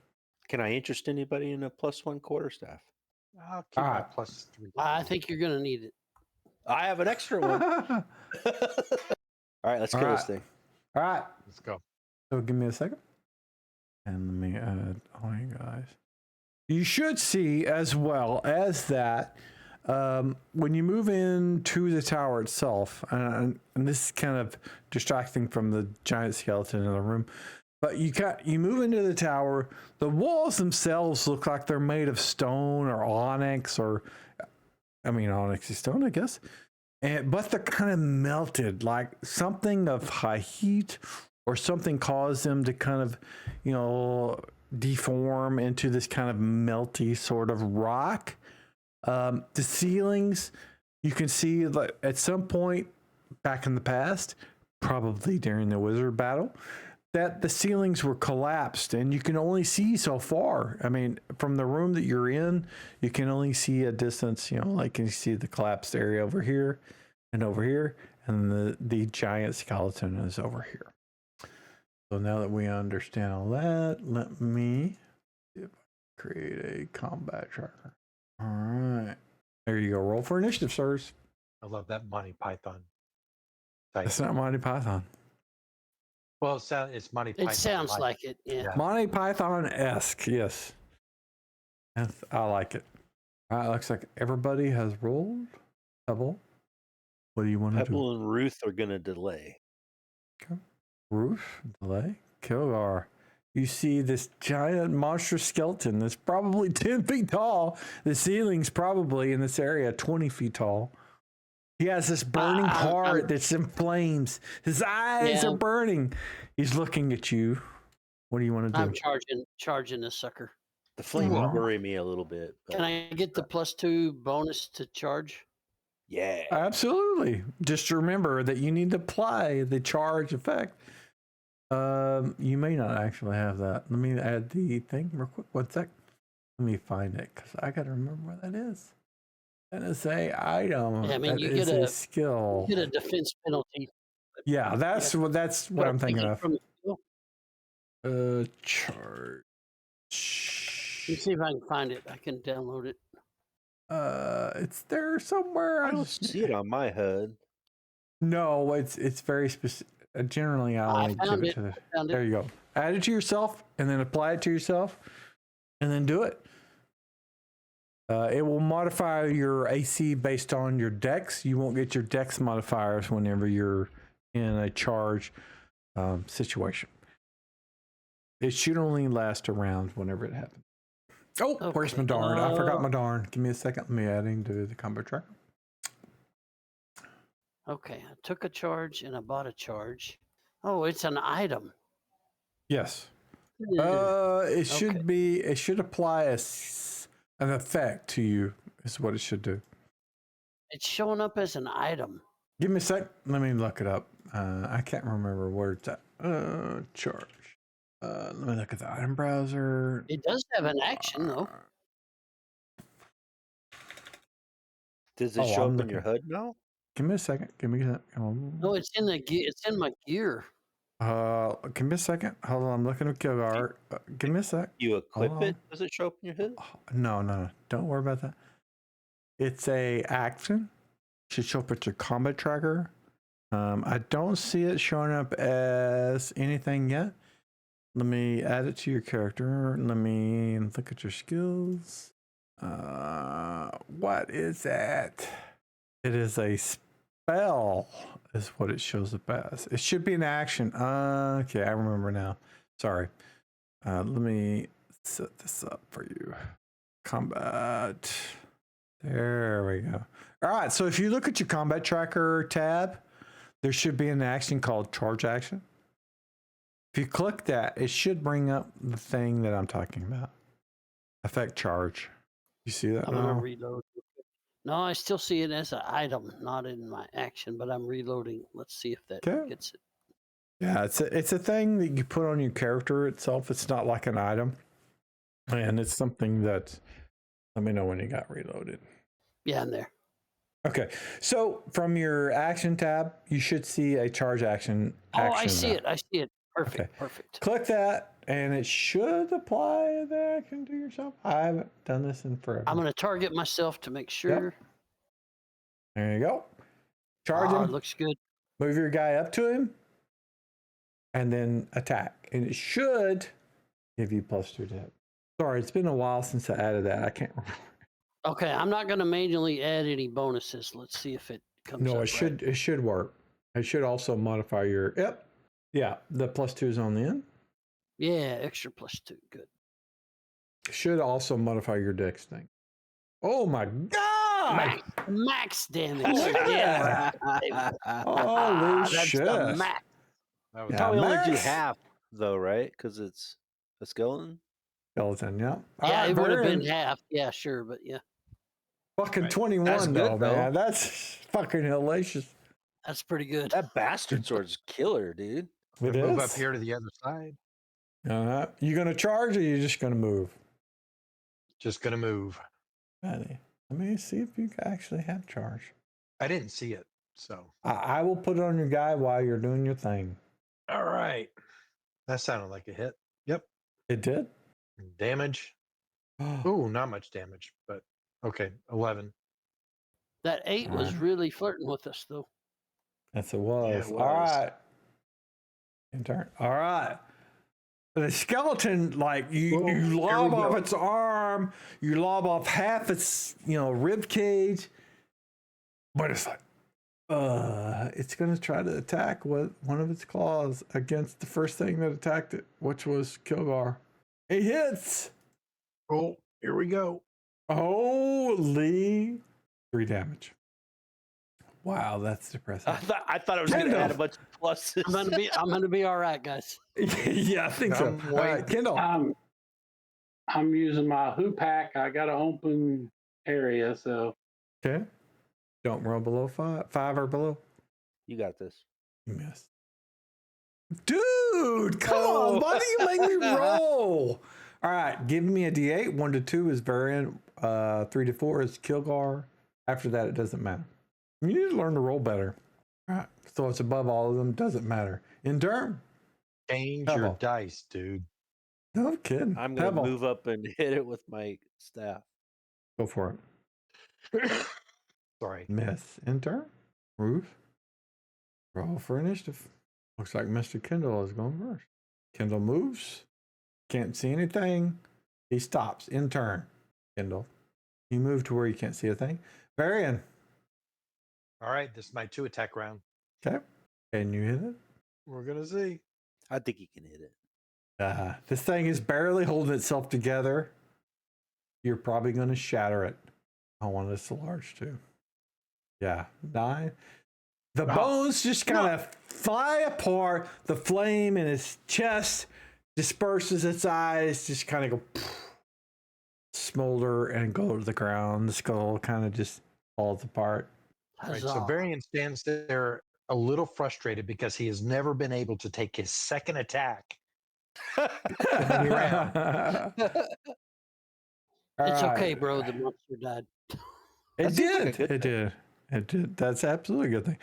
Can I interest anybody in a +1 quarterstaff? I'll keep All my right. +3. I think you're going to need it. I have an extra one. All All right, let's kill this thing. right. Let's go. So give me a second. And let me add all you guys. You should see as well as that when you move into the tower itself, and this is kind of distracting from the giant skeleton in the room, but you move into the tower, the walls themselves look like they're made of stone or onyx, onyx is stone, I guess. But they're kind of melted, like something of high heat or something caused them to kind of, deform into this kind of melty sort of rock. The ceilings, you can see that at some point back in the past, probably during the wizard battle, that the ceilings were collapsed and you can only see so far. I mean, from the room that you're in, you can only see a distance, like you see the collapsed area over here and over here, and the giant skeleton is over here. So now that we understand all that, let me see if I create a combat tracker. All right. There you go. Roll for initiative, sirs. I love that Monty Python type. It's not Monty Python. Well, it's Monty Python. It sounds like it. Yeah. Monty Python-esque, yes. I like it. All right, looks like everybody has rolled. Pebble, what do you want to do? Pebble and Ruth are going to delay. Okay. Ruth, delay. Kilgar, you see this giant monster skeleton that's probably 10 feet tall. The ceiling's probably in this area 20 feet tall. He has this burning heart that's in flames. His eyes are burning. He's looking at you. What do you want to do? I'm charging this sucker. The flames worry me a little bit. But... Can I get the +2 bonus to charge? Yeah. Absolutely. Just remember that you need to apply the charge effect. You may not actually have that. Let me add the thing real quick. 1 sec. Let me find it because I got to remember where that is. That is a item. Yeah, I mean, that you is get a skill. You get a defense penalty. Yeah, that's what I'm thinking of. From the skill. Charge. Let me see if I can find it. I can download it. It's there somewhere. I don't see it on my HUD. No, it's very specific. Generally, I only give it to the. There you go. Add it to yourself, and then apply it to yourself, and then do it. It will modify your AC based on your dex. You won't get your dex modifiers whenever you're in a charge situation. It should only last a round whenever it happens. Oh, okay. Where's my darn? I forgot my darn. Give me a second. Let me add into the combo tracker. Okay, I took a charge and I bought a charge. Oh, it's an item. Yes. It should be. It should apply an effect to you. Is what it should do. It's showing up as an item. Give me a sec. Let me look it up. I can't remember where it's at. Charge. Let me look at the item browser. It does have an action though. Does it show up in your HUD now? Give me a second. Give me that. No, it's in the gear. It's in my gear. Give me a second. Hold on. I'm looking at Kilgar. Give me a sec. You equip it? Does it show up in your HUD? No. Don't worry about that. It's a action. It should show up at your combat tracker. I don't see it showing up as anything yet. Let me add it to your character. Let me look at your skills. What is that? It is a spell, is what it shows up as. It should be an action. Okay, I remember now. Sorry. Let me set this up for you. Combat. There we go. All right, so if you look at your combat tracker tab, there should be an action called charge action. If you click that, it should bring up the thing that I'm talking about. Effect charge. You see that I'm now? gonna reload. No, I still see it as an item, not in my action, but I'm reloading. Let's see if that gets it. Yeah, it's a thing that you put on your character itself. It's not like an item. And it's something that, let me know when you got reloaded. Yeah, I'm there. Okay, so from your action tab, you should see a charge action. Oh, I see it. I see it. Perfect. Perfect. Click that, and it should apply the action to yourself. I haven't done this in forever. I'm going to target myself to make sure. There you go. Charge It him. looks good. Move your guy up to him, and then attack. And it should give you +2 to hit. Sorry, it's been a while since I added that. I can't remember. Okay, I'm not going to manually add any bonuses. Let's see if it comes up. No, right. it should work. It should also modify your Yeah, the +2 is on the end. Yeah, extra +2. Good. It should also modify your dex thing. Oh my god! Max damage. Yeah. Holy That's shit. the max. That was Yeah, Probably only do Max. half though, right? Because it's a skeleton. Skeleton, yeah. Yeah, Alright, it would have been Vern. half. Yeah, sure, but yeah, Fucking Right. 21 That's good, though, though. man. That's fucking hellacious. that's pretty good. That bastard sword's killer, dude. It move is. up here to the other side. You gonna charge or you just gonna move? Just gonna move. Let me see if you actually have charge. I didn't see it, so I will put it on your guy while you're doing your thing. all right. That sounded like a hit. Yep. It did? Damage. Ooh, not much damage, but okay. 11. That 8 was Alright. really flirting with us, though. Yes, it was. it All was. right. In turn. All right. The skeleton, like you Well, here lob we off go. its arm, you lob off half its, rib cage, but it's like, it's gonna try to attack with one of its claws against the first thing that attacked it, which was Kilgar. It hits. Oh, here we go. Holy 3 damage. Wow, that's depressing. I thought it was going to add a bunch of pluses. I'm gonna be all right, guys. Yeah, I think so. I'm All right, waiting. Kendall. I'm using my hoop pack. I got an open area, so Okay. Don't roll below 5 or below. You got this. You missed. Dude, come on. Why do you make me roll? All right, give me a D8. 1 to 2 is Varian. 3 to 4 is Kilgar. After that, it doesn't matter. You need to learn to roll better. All right, so it's above all of them. Doesn't matter. In turn. Change Pebble. your dice, dude. No kidding. I'm going to Pebble. move up and hit it with my staff. Go for it. Sorry. Miss. In turn. Ruth. Roll for initiative. Looks like Mr. Kendall is going first. Kendall moves. Can't see anything. He stops. In turn. Kendall. You move to where you can't see a thing. Varian. All right, this is my 2 attack round. Okay. Can you hit it? We're gonna see. I think he can hit it. This thing is barely holding itself together. You're probably going to shatter it. I want this large too. Yeah. 9. The bones just kind of fly apart. The flame in his chest disperses. Its eyes just kind of go smolder and go to the ground. The skull kind of just falls apart. Right, so Huzzah. Varian stands there a little frustrated because he has never been able to take his second attack. Any round. It's All okay, right. bro. The monster died. It That seems like a did. good It did. It did. That's absolutely a good thing.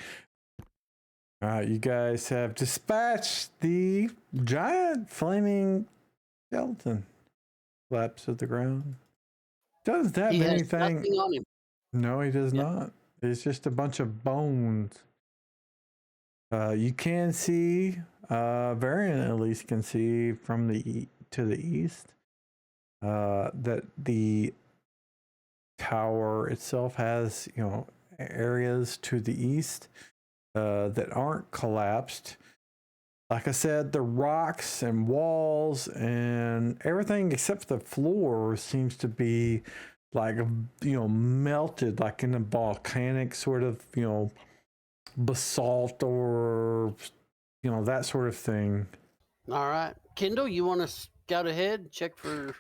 All right, you guys have dispatched the giant flaming skeleton. Collapse at the ground. Doesn't have He has anything. nothing on him. No, he does Yep. not. It's just a bunch of bones. You can see, Varian at least can see from to the east, that the tower itself has, areas to the east that aren't collapsed. Like I said, the rocks and walls and everything except the floor seems to be like, melted, like in a volcanic sort of, basalt or, that sort of thing. All right, Kendall, you want to scout ahead, check for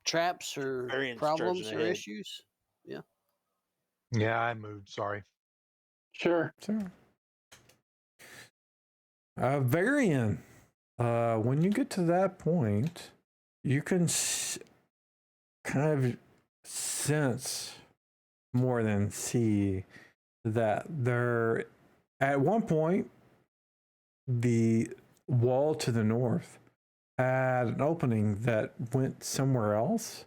traps or Varian's problems charging or ahead. issues? Yeah, I moved. Sorry. sure. So, Varian, when you get to that point, you can kind of sense more than see that there, at one point, the wall to the north had an opening that went somewhere else.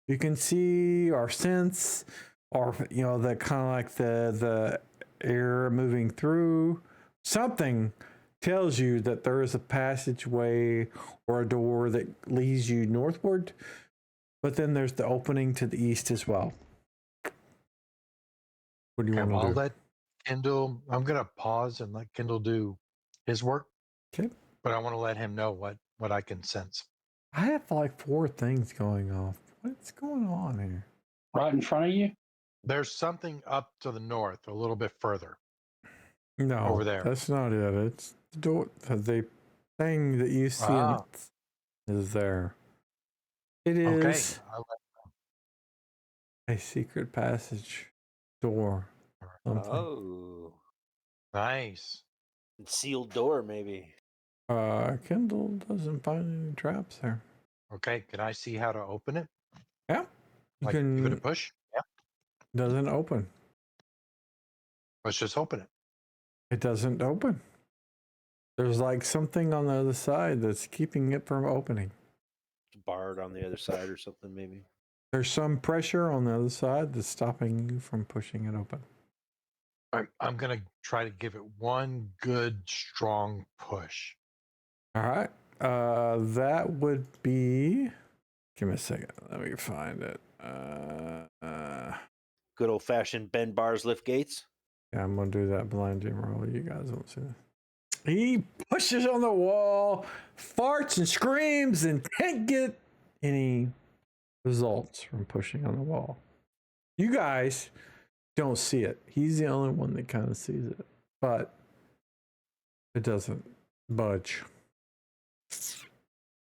You can see or sense, or the kind of like the air moving through. Something tells you that there is a passageway or a door that leads you northward, but then there's the opening to the east as well. What do you want to I'll do? let Kendall. I'm gonna pause and let Kendall do his work. Okay. But I want to let him know what I can sense. I have like 4 things going off. What's going on here? Right in front of you? There's something up to the north, a little bit further. No, Over there. that's not it. It's the door. The thing that you see is there. It Okay. is a secret passage door. Something. Oh, Nice. sealed door, maybe. Kindle doesn't find any traps there. Okay. Can I see how to open it? Yeah, you Like give it a can. push? Yeah. Doesn't open. Let's just open it. It doesn't open. There's like something on the other side that's keeping it from opening. Barred on the other side or something, maybe. There's some pressure on the other side that's stopping you from pushing it open. I'm gonna try to give it one good strong push. All right. That would be. Give me a second. Let me find it. Good old fashioned bend bars, lift gates. Yeah, I'm gonna do that blind gem roll. You guys won't see that. He pushes on the wall, farts and screams, and can't get any results from pushing on the wall. You guys don't see it. He's the only one that kind of sees it, but it doesn't budge. Did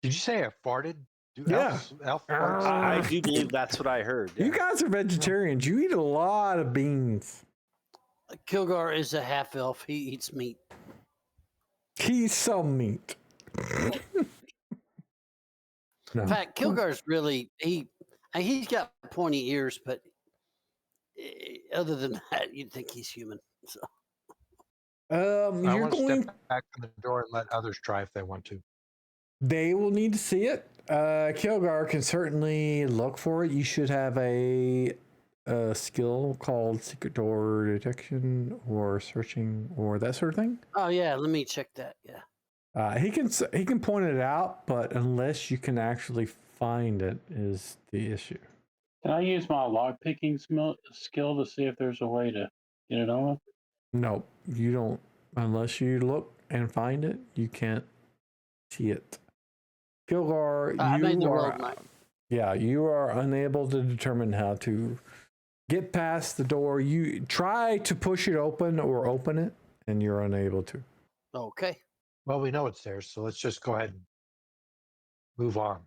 you say I farted? Do Yeah. elf farts? I do believe that's what I heard. You guys are vegetarians. You eat a lot of beans. Kilgar is a half elf. He eats meat. He's some meat. No. In fact, Kilgar's really he's got pointy ears, but other than that, you'd think he's human. So I you're want to going. step back from the door and let others try if they want to. They will need to see it. Kilgar can certainly look for it. You should have a skill called secret door detection or searching or that sort of thing. oh yeah, let me check that. Yeah. He can point it out, but unless you can actually find it, is the issue. Can I use my lock picking skill to see if there's a way to get it on? No, you don't. Unless you look and find it, you can't see it. Kilgar, I made the you roll, are. Mike. Yeah, you are unable to determine how to get past the door. You try to push it open or open it, and you're unable to. Okay. Well, we know it's there, so let's just go ahead and move on.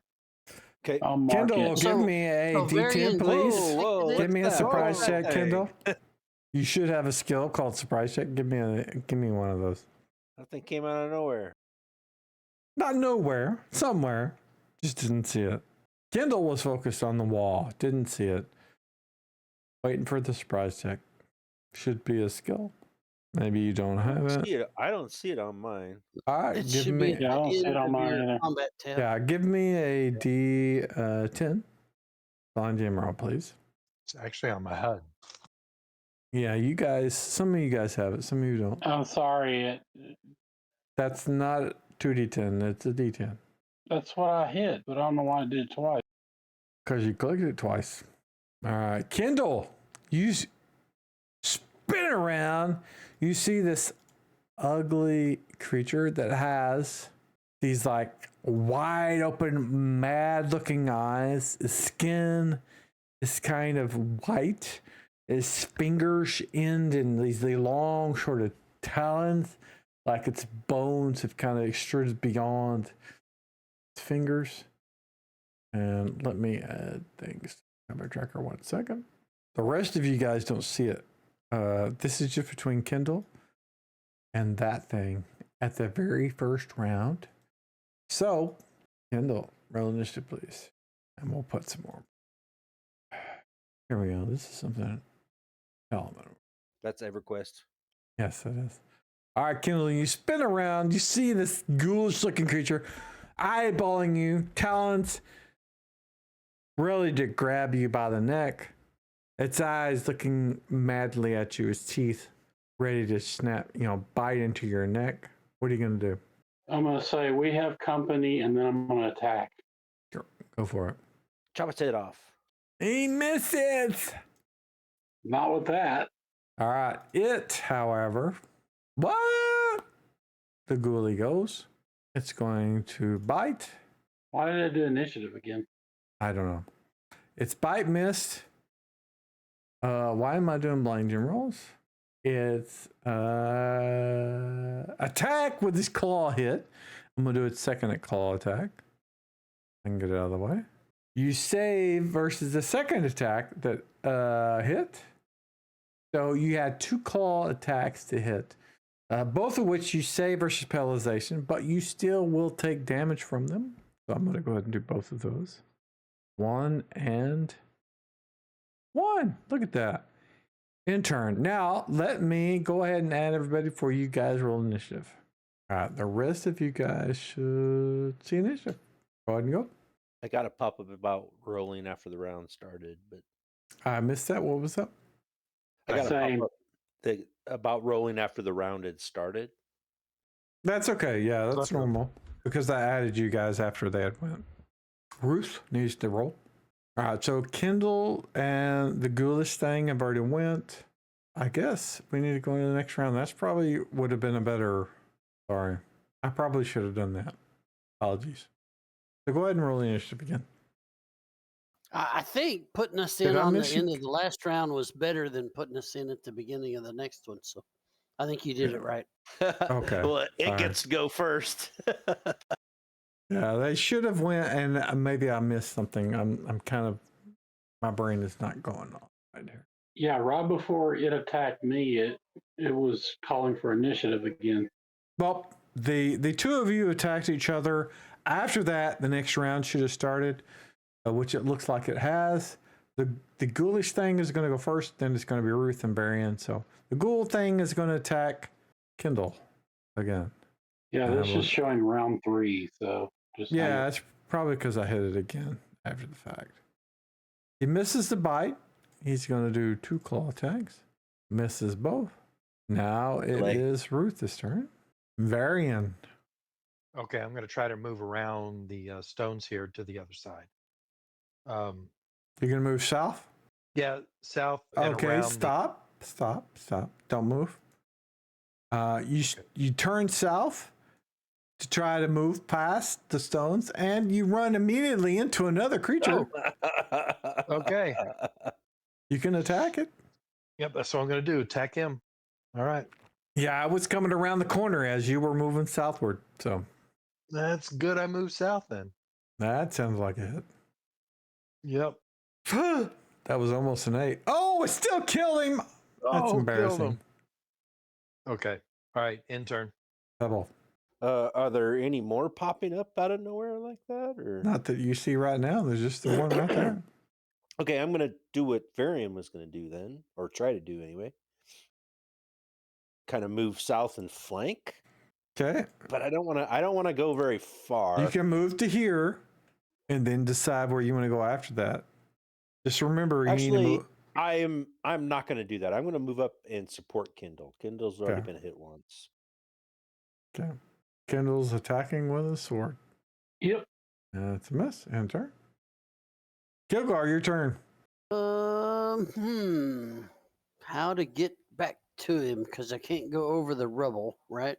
Okay. I'll mark Kendall, it. give So- me a so D10, Varian- please. Whoa, Give me a what's that? surprise Whoa, check, hey. Kendall. You should have a skill called surprise check. Give me one of those. That thing came out of nowhere. Not nowhere, somewhere. Just didn't see it. Kendall was focused on the wall. Didn't see it. Waiting for the surprise check. Should be a skill. Maybe you don't have it. I don't see it on mine. All right, It give should me. be Yeah, I don't see it on of mine your either. combat tab. Yeah, give me a D10. Blind gem roll, please. It's actually on my HUD. Yeah, you guys. Some of you guys have it. Some of you don't. I'm sorry. That's not 2D10. It's a D10 That's what I hit, but I don't know why I did it twice. because you clicked it twice. All right, Kendall, you spin around. You see this ugly creature that has these like wide open, mad looking eyes. His skin is kind of white. His fingers end in these long, sort of talons, like its bones have kind of extruded beyond its fingers. And let me add things. Camera tracker, 1 second. The rest of you guys don't see it. This is just between Kendall and that thing at the very first round. So, Kendall, roll initiative, please. And we'll put some more. Here we go. This is something element. That's EverQuest. Yes, it is. All right, Kendall, you spin around. You see this ghoulish looking creature eyeballing you, talons ready to grab you by the neck. Its eyes looking madly at you, its teeth ready to snap, bite into your neck. What are you going to do? I'm going to say we have company, and then I'm going to attack. Sure. Go for it. Chop its head off. He misses. Not with that. All right. It, however, what? The ghoulie goes. It's going to bite. Why did I do initiative again? I don't know. Its bite missed. Why am I doing blinding rolls? It's attack with this claw hit. I'm going to do its second claw attack. I can get it out of the way. You save versus the second attack that hit. So you had 2 claw attacks to hit, both of which you save versus paralyzation, but you still will take damage from them. So I'm going to go ahead and do both of those. 1 and 1. Look at that. In turn. Now, let me go ahead and add everybody before you guys roll initiative. All right, the rest of you guys should see initiative. Go ahead and go. I got a pop up about rolling after the round started, but I missed that. What was that? I got a Same. pop up about rolling after the round had started. That's okay. Yeah, that's That's normal. Because I added you guys after they had went. Ruth needs to roll. All right, so Kendall and the ghoulish thing have already went. I guess we need to go into the next round. That's probably would have been a better... Sorry. I probably should have done that. Apologies. So go ahead and roll the initiative again. I think putting us Did in I on the miss you? end of the last round was better than putting us in at the beginning of the next one. So I think you did Yeah. it right. Okay. Well, it All right. gets to go first. Yeah, they should have went, and maybe I missed something. I'm kind of... My brain is not going on right here. Yeah, right before it attacked me, it was calling for initiative again. Well, the two of you attacked each other. After that, the next round should have started, which it looks like it has. The ghoulish thing is going to go first, then it's going to be Ruth and Barian. So the ghoul thing is going to attack Kendall again. Yeah, And this I will- is showing round 3, so just Yeah, it's probably because I hit it again after the fact. He misses the bite. He's going to do 2 claw attacks. Misses both. Now it Leg. is Ruth's turn. Varian. Okay, I'm going to try to move around the stones here to the other side. You're going to move south? Yeah, south and Okay, around. stop. Don't move. You turn south to try to move past the stones, and you run immediately into another creature. Okay. You can attack it. Yep, that's what I'm going to do. Attack him. All right. Yeah, I was coming around the corner as you were moving southward, so That's good. I moved south then. that sounds like a hit. Yep. That was almost an 8. Oh, it still killed him. That's killed embarrassing. him. Okay. All right. Intern. Double. Are there any more popping up out of nowhere like that? Or Not that you see right now. There's just the one right there. okay, I'm gonna do what Varian was gonna do then, or try to do anyway. Kind of move south and flank, Okay. but I don't want to go very far. You can move to here and then decide where you want to go after that. Just remember, you need to Actually, move. I'm not going to do that. I'm going to move up and support Kindle. Kindle's already Okay. been hit once. Okay. Kendall's attacking with a sword. Yep. That's a miss. And turn. Kilgar, your turn. How to get back to him because I can't go over the rubble, right?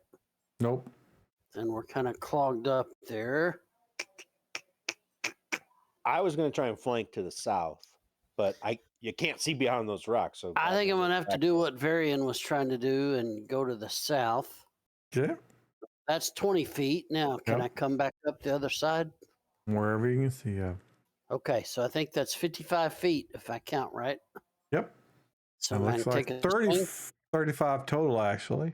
Nope. And we're kind of clogged up there. I was going to try and flank to the south, but you can't see behind those rocks. So I think I'm going to have to do what Varian was trying to do and go to the south. Okay. That's 20 feet. Now, can Yep. I come back up the other side? Wherever you can see. Yeah. Okay, so I think that's 55 feet if I count right. Yep. So That I'm looks going like to take 30, swing. 35 total, actually.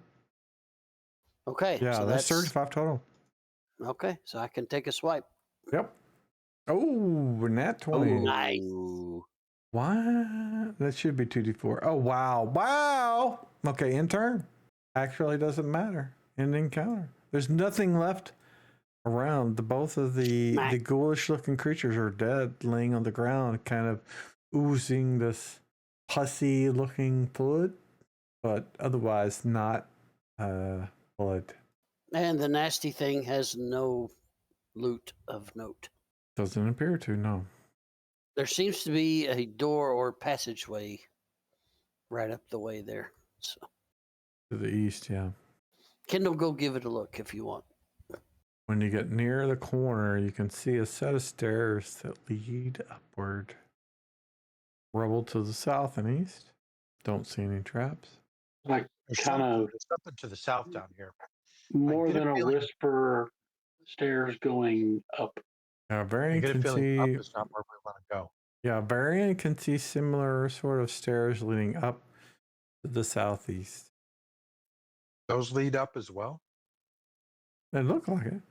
Okay, Yeah, so that's 35 total. okay. So I can take a swipe. Yep. Oh, and that 20. Nice. What? That should be 2d4. Oh, wow. Wow. Okay, in turn. actually doesn't matter in the encounter. There's nothing left around. Both of the ghoulish looking creatures are dead, laying on the ground, kind of oozing this pussy looking fluid, but otherwise not blood. And the nasty thing has no loot of note. Doesn't appear to, no. There seems to be a door or passageway right up the way there. So, To the east, yeah. Kendall, go give it a look if you want. When you get near the corner, you can see a set of stairs that lead upward. Rubble to the south and east. Don't see any traps. Like There's kind of there's something to the south down here. more get a than a feeling- whisper, stairs going up. Now, I Varian get a can feeling up see. is not where we want to go. Yeah, Varian can see similar sort of stairs leading up to the southeast. Those lead up as well. It looked like it.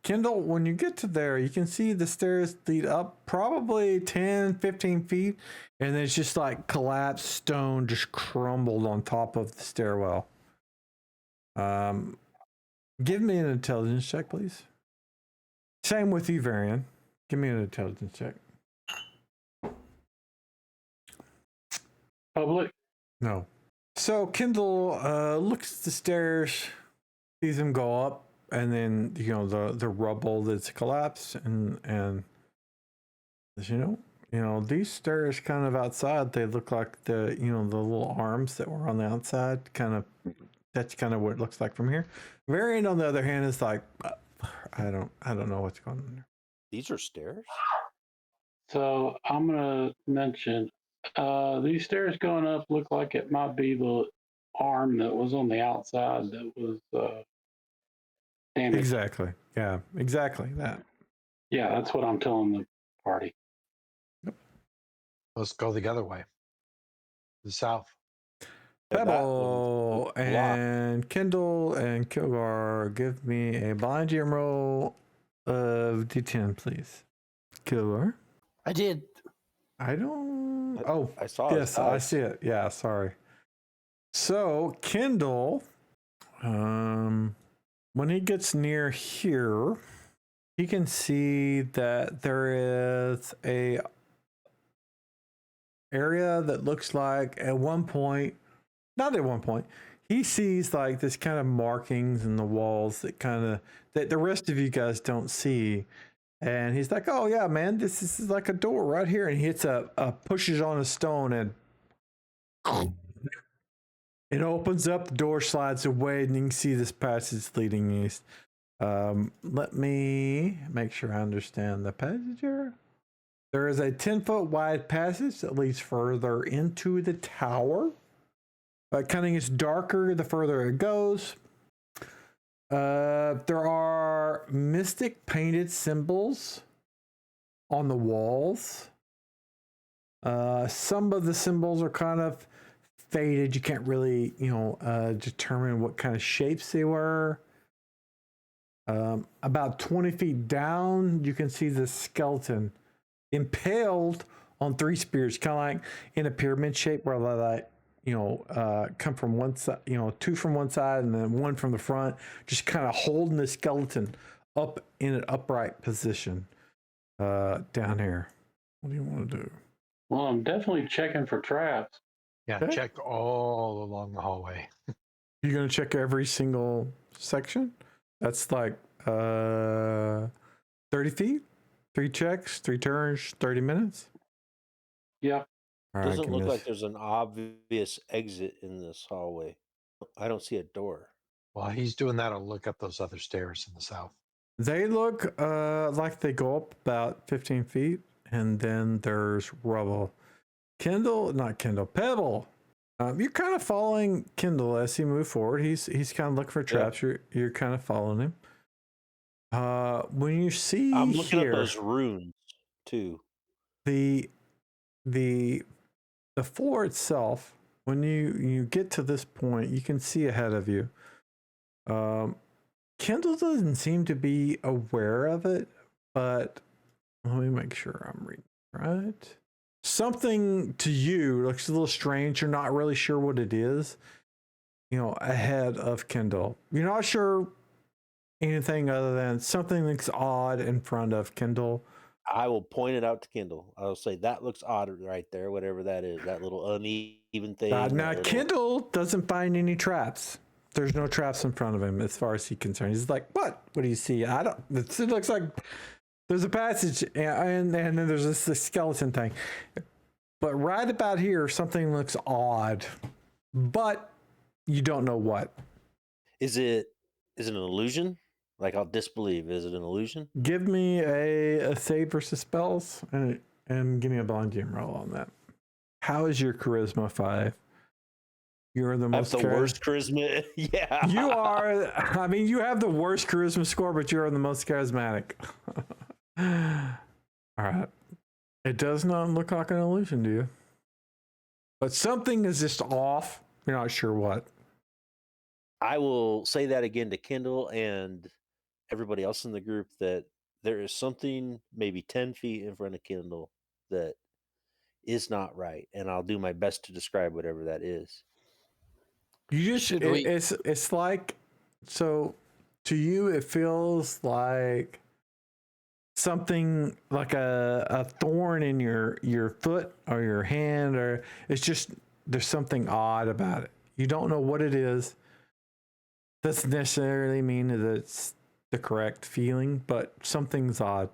Kendall, when you get to there, you can see the stairs lead up probably 10, 15 feet, and it's just like collapsed stone just crumbled on top of the stairwell. Give me an intelligence check, please. Same with you, Varian. Give me an intelligence check. Public. No. So Kendall looks at the stairs, sees them go up, and then the rubble that's collapsed, and you know these stairs kind of outside. They look like the the little arms that were on the outside. That's kind of what it looks like from here. Variant, on the other hand, is like I don't know what's going on there. These are stairs. So I'm gonna mention these stairs going up look like it might be the arm that was on the outside that was damaged. Exactly. Yeah. Exactly that. Yeah, that's what I'm telling the party. Let's go the other way. The south. Yeah, that Pebble one's and Kendall and Kilgar, give me a blind GM roll of D10, please. Kilgar? I did. I don't. Oh, I saw. yes, I see it. Yeah, sorry. So Kendall, when he gets near here, he can see that there is a area that looks like not at one point, he sees like this kind of markings in the walls that the rest of you guys don't see. And he's like, oh yeah, man, this is like a door right here. And he hits pushes on a stone and it opens up, the door slides away, and you can see this passage leading east. Let me make sure I understand the passage here. There is a 10-foot wide passage that leads further into the tower. Cunning is darker the further it goes. There are mystic painted symbols on the walls. Some of the symbols are kind of faded. You can't really, determine what kind of shapes they were. About 20 feet down, you can see the skeleton impaled on 3 spears, kind of like in a pyramid shape where they come from one side, 2 from one side and then 1 from the front, just kind of holding the skeleton up in an upright position down here. What do you want to do? Well, I'm definitely checking for traps. Yeah, Okay. check all along the hallway. You're going to check every single section? That's like 30 feet? 3 checks, 3 turns, 30 minutes? Yep. All right, Doesn't look like there's an obvious exit in this hallway. I don't see a door. While he's doing that, I'll look up those other stairs in the south. They look like they go up about 15 feet, and then there's rubble. Pebble. You're kind of following Kendall as he moves forward. He's kind of looking for traps. Yeah. You're kind of following him. When you see I'm looking here, at those runes too. The floor itself, when you get to this point, you can see ahead of you. Kendall doesn't seem to be aware of it, but let me make sure I'm reading right. Something to you looks a little strange. You're not really sure what it is. ahead of Kendall. You're not sure anything other than something looks odd in front of Kendall. I will point it out to Kendall. I'll say that looks odd right there, whatever that is, that little uneven thing. Now, Kendall doesn't find any traps. There's no traps in front of him as far as he's concerned. He's like, what? What do you see? It looks like there's a passage and then there's this skeleton thing. But right about here, something looks odd, but you don't know what. Is it an illusion? Like, I'll disbelieve. Is it an illusion? Give me a save versus spells and give me a blind game roll on that. How is your charisma 5? You're the most. That's the worst charisma. Yeah. You are. I mean, you have the worst charisma score, but you are the most charismatic. All right. It does not look like an illusion to you, but something is just off. You're not sure what. I will say that again to Kendall and everybody else in the group, that there is something maybe 10 feet in front of Kendall that is not right, and I'll do my best to describe whatever that is. You just it's like, so to you it feels like something like a thorn in your foot or your hand, or it's just there's something odd about it. You don't know what it is. Doesn't necessarily mean that it's the correct feeling, but something's odd.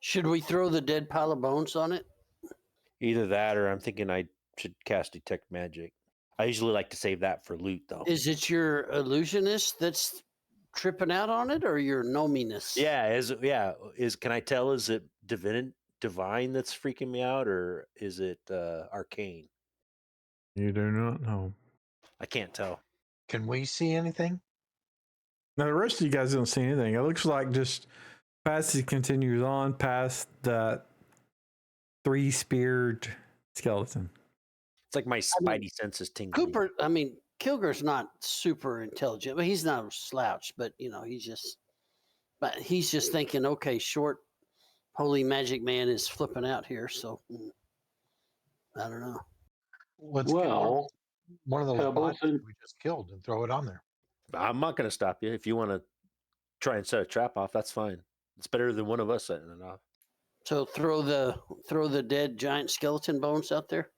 Should we throw the dead pile of bones on it? Either that, or I'm thinking I should cast Detect Magic. I usually like to save that for loot, though. Is it your illusionist that's tripping out on it, or your gnominess? Can I tell? Is it divine that's freaking me out, or is it arcane? You do not know. I can't tell. Can we see anything? Now the rest of you guys don't see anything. It looks like just passage continues on past that 3-speared skeleton. It's like my spidey senses tingling. Kilgar's not super intelligent, but he's not a slouch. But he's just thinking, okay, short, holy magic man is flipping out here. So I don't know. Let's get one of those bodies we just killed and throw it on there. I'm not going to stop you. If you want to try and set a trap off, that's fine. It's better than one of us setting it off. So throw the dead giant skeleton bones out there.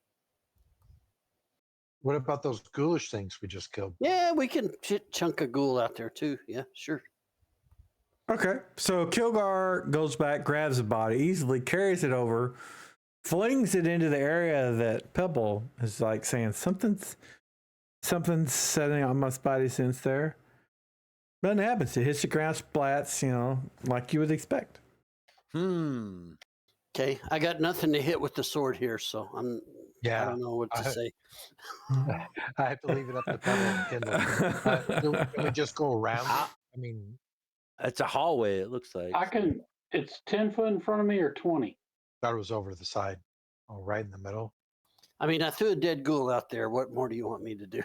What about those ghoulish things we just killed? Yeah, we can chunk a ghoul out there too. Yeah, sure. Okay, so Kilgar goes back, grabs the body, easily carries it over, flings it into the area that Pebble is like saying something's setting on my spidey sense there. Nothing happens. It hits the ground, splats, like you would expect. Okay, I got nothing to hit with the sword here, so I don't know what to say. I have to leave it up to Pebble and Kendall. Can we just go around? I mean, it's a hallway. It looks like It's 10 foot in front of me or 20. Thought it was over to the side. Oh, right in the middle. I mean, I threw a dead ghoul out there. What more do you want me to do?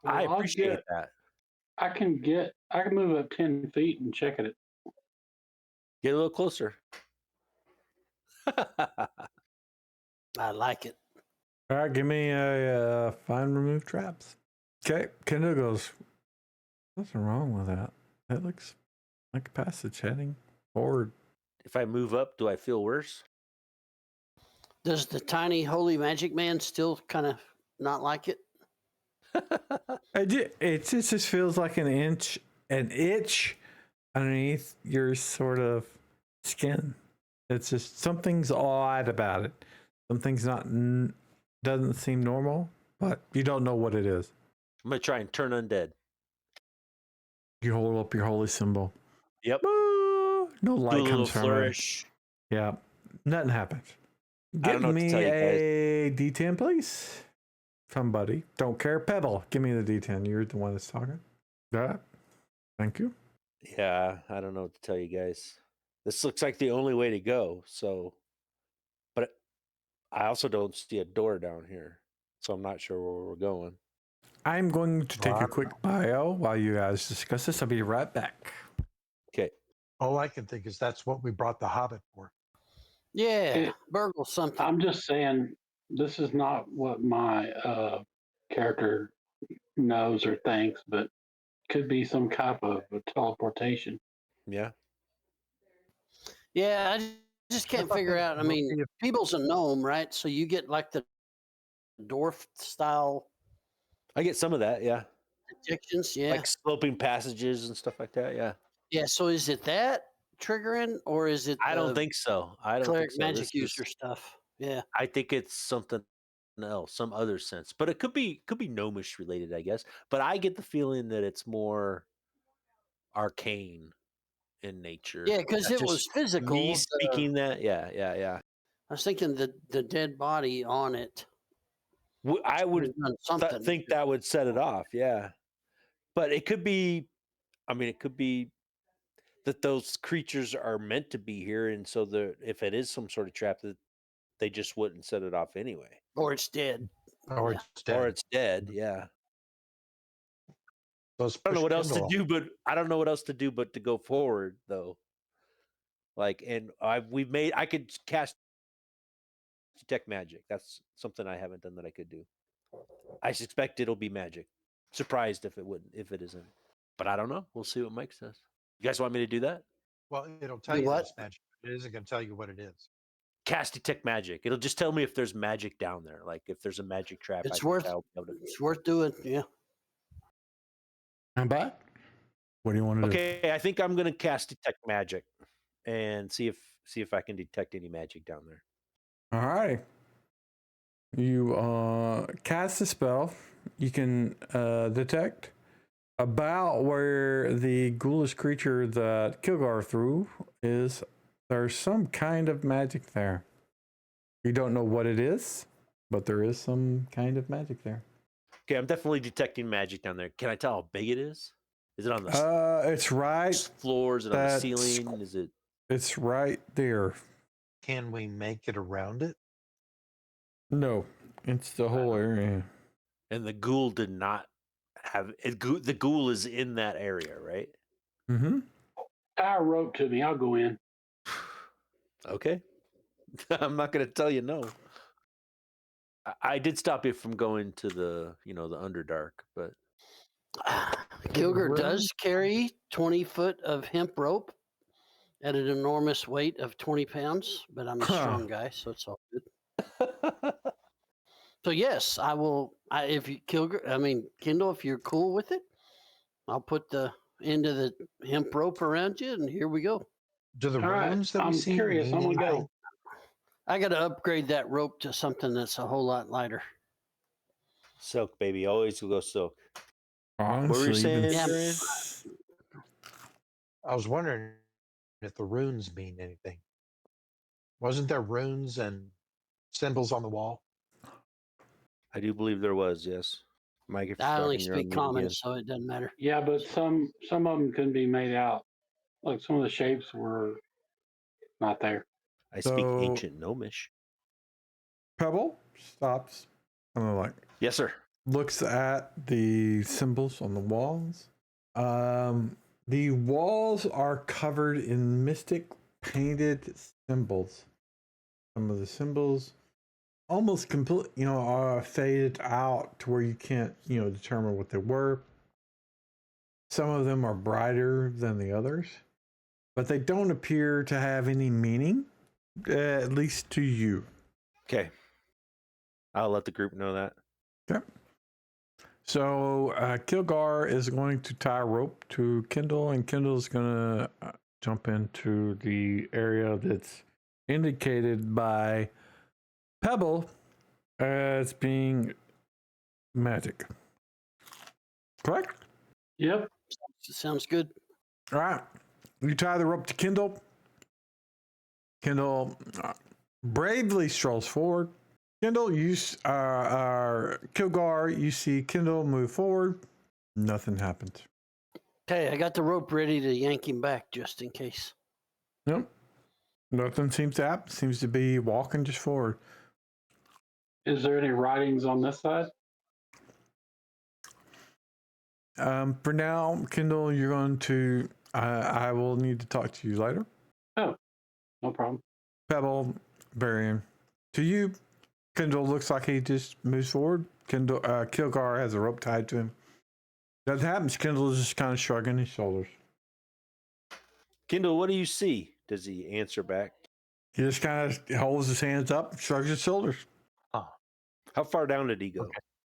I appreciate that. I can move up 10 feet and check it. Get a little closer. I like it. All right, give me a find remove traps. Okay, Kendall goes, nothing wrong with that. That looks like a passage heading forward. If I move up, do I feel worse? Does the tiny holy magic man still kind of not like it? It just feels like an itch underneath your sort of skin. It's just something's odd about it. Something's doesn't seem normal, but you don't know what it is. I'm gonna try and turn undead. You hold up your holy symbol. Yep. No light comes from flourish. it. Yeah. Nothing happens. I don't know Give me what to tell you a D10, please. Somebody. Don't care. Pebble, give me the D10. You're the one that's talking. That. Thank you. Yeah, I don't know what to tell you guys. This looks like the only way to go. So, but I also don't see a door down here, so I'm not sure where we're going. I'm going to take a quick bio while you guys discuss this. I'll be right back. Okay. All I can think is that's what we brought the Hobbit for. Yeah, burgle something. I'm just saying, this is not what my character knows or thinks, but could be some type of a teleportation. Yeah. Yeah, I just can't thought figure that out. I would mean, be a- Peeble's a gnome, right? So you get like the dwarf style I get some of that, yeah. projections. Yeah. Like sloping passages and stuff like that, yeah. Yeah. So is it that triggering or is it I don't the think so. I don't think cleric so. magic This user is stuff? Yeah. I think it's something else, some other sense. But it could be gnomish related, I guess. But I get the feeling that it's more arcane in nature. Yeah, because That's it just was me physical. speaking that. Yeah, yeah, yeah. I was thinking the dead body on it I would would have done something. think that would set it off, yeah. But it could be, I mean, it could be that those creatures are meant to be here, and so if it is some sort of trap, that they just wouldn't set it off anyway, Or it's dead. or Yeah. it's dead. or it's dead. Yeah, So let's I don't know push what else to Kindle off. do, but I don't know what else to do but to go forward though. Like, and I could cast detect magic. That's something I haven't done that I could do. I suspect it'll be magic. Surprised if it isn't, but I don't know. We'll see what Mike says. You guys want me to do that? Well, it'll tell Do you that what? it's magic. It isn't going to tell you what it is. Cast detect magic. It'll just tell me if there's magic down there. Like if there's a magic trap. It's I worth think I'll be able to. it's worth doing. Yeah. I'm back. What do you want to do? Okay, I think I'm gonna cast detect magic and see if I can detect any magic down there. All right. You cast a spell. You can detect about where the ghoulish creature that Kilgar threw is. There's some kind of magic there. You don't know what it is, but there is some kind of magic there. Okay, I'm definitely detecting magic down there. Can I tell how big it is? Is it on the It's right. floor? Is it on the that's- ceiling? Is it? It's right there. Can we make it around it? No, it's the whole area. And the ghoul did not have it. The ghoul is in that area, right? Mm-hmm. Tie a rope to me. I'll go in. Okay. I'm not gonna tell you no. I did stop you from going to the the Underdark, but Kilger room? does carry 20 foot of hemp rope at an enormous weight of 20 pounds, but I'm a strong guy, so it's all good. So yes, I will. If you Kindle, if you're cool with it, I'll put the end of the hemp rope around you, and here we go. Do the All right, runes that we I'm see curious. mean I'm gonna anything? go. I got to upgrade that rope to something that's a whole lot lighter. silk, baby, always go silk. Honestly, saying, Yeah. Darian? I was wondering if the runes mean anything. Wasn't there runes and symbols on the wall? I do believe there was, yes. Mike, if you're I only talking, you're on speak mute common, again. so it doesn't matter. Yeah, but some of them can be made out. Like some of the shapes were not there. I speak So- ancient gnomish. Pebble stops. Yes, sir. Looks at the symbols on the walls. The walls are covered in mystic painted symbols. Some of the symbols almost complete, are faded out to where you can't, determine what they were. Some of them are brighter than the others, but they don't appear to have any meaning, at least to you. Okay. I'll let the group know that. Okay. So Kilgar is going to tie a rope to Kindle, and Kindle is going to jump into the area that's indicated by Pebble as being magic. Correct? Yep. Sounds good. All right. You tie the rope to Kindle. Kindle bravely strolls forward. Kindle, Kilgar, you see Kindle move forward. Nothing happens. Okay, I got the rope ready to yank him back just in case. Nope. Nothing seems to happen. Seems to be walking just forward. Is there any writings on this side? For now, Kindle, you're going to. I will need to talk to you later. Oh, no problem. Pebble, Varian. To you, Kindle looks like he just moves forward. Kilgar has a rope tied to him. That happens. Kindle is just kind of shrugging his shoulders. Kendall, what do you see? Does he answer back? He just kind of holds his hands up, shrugs his shoulders. Oh, How far down did he go? Okay.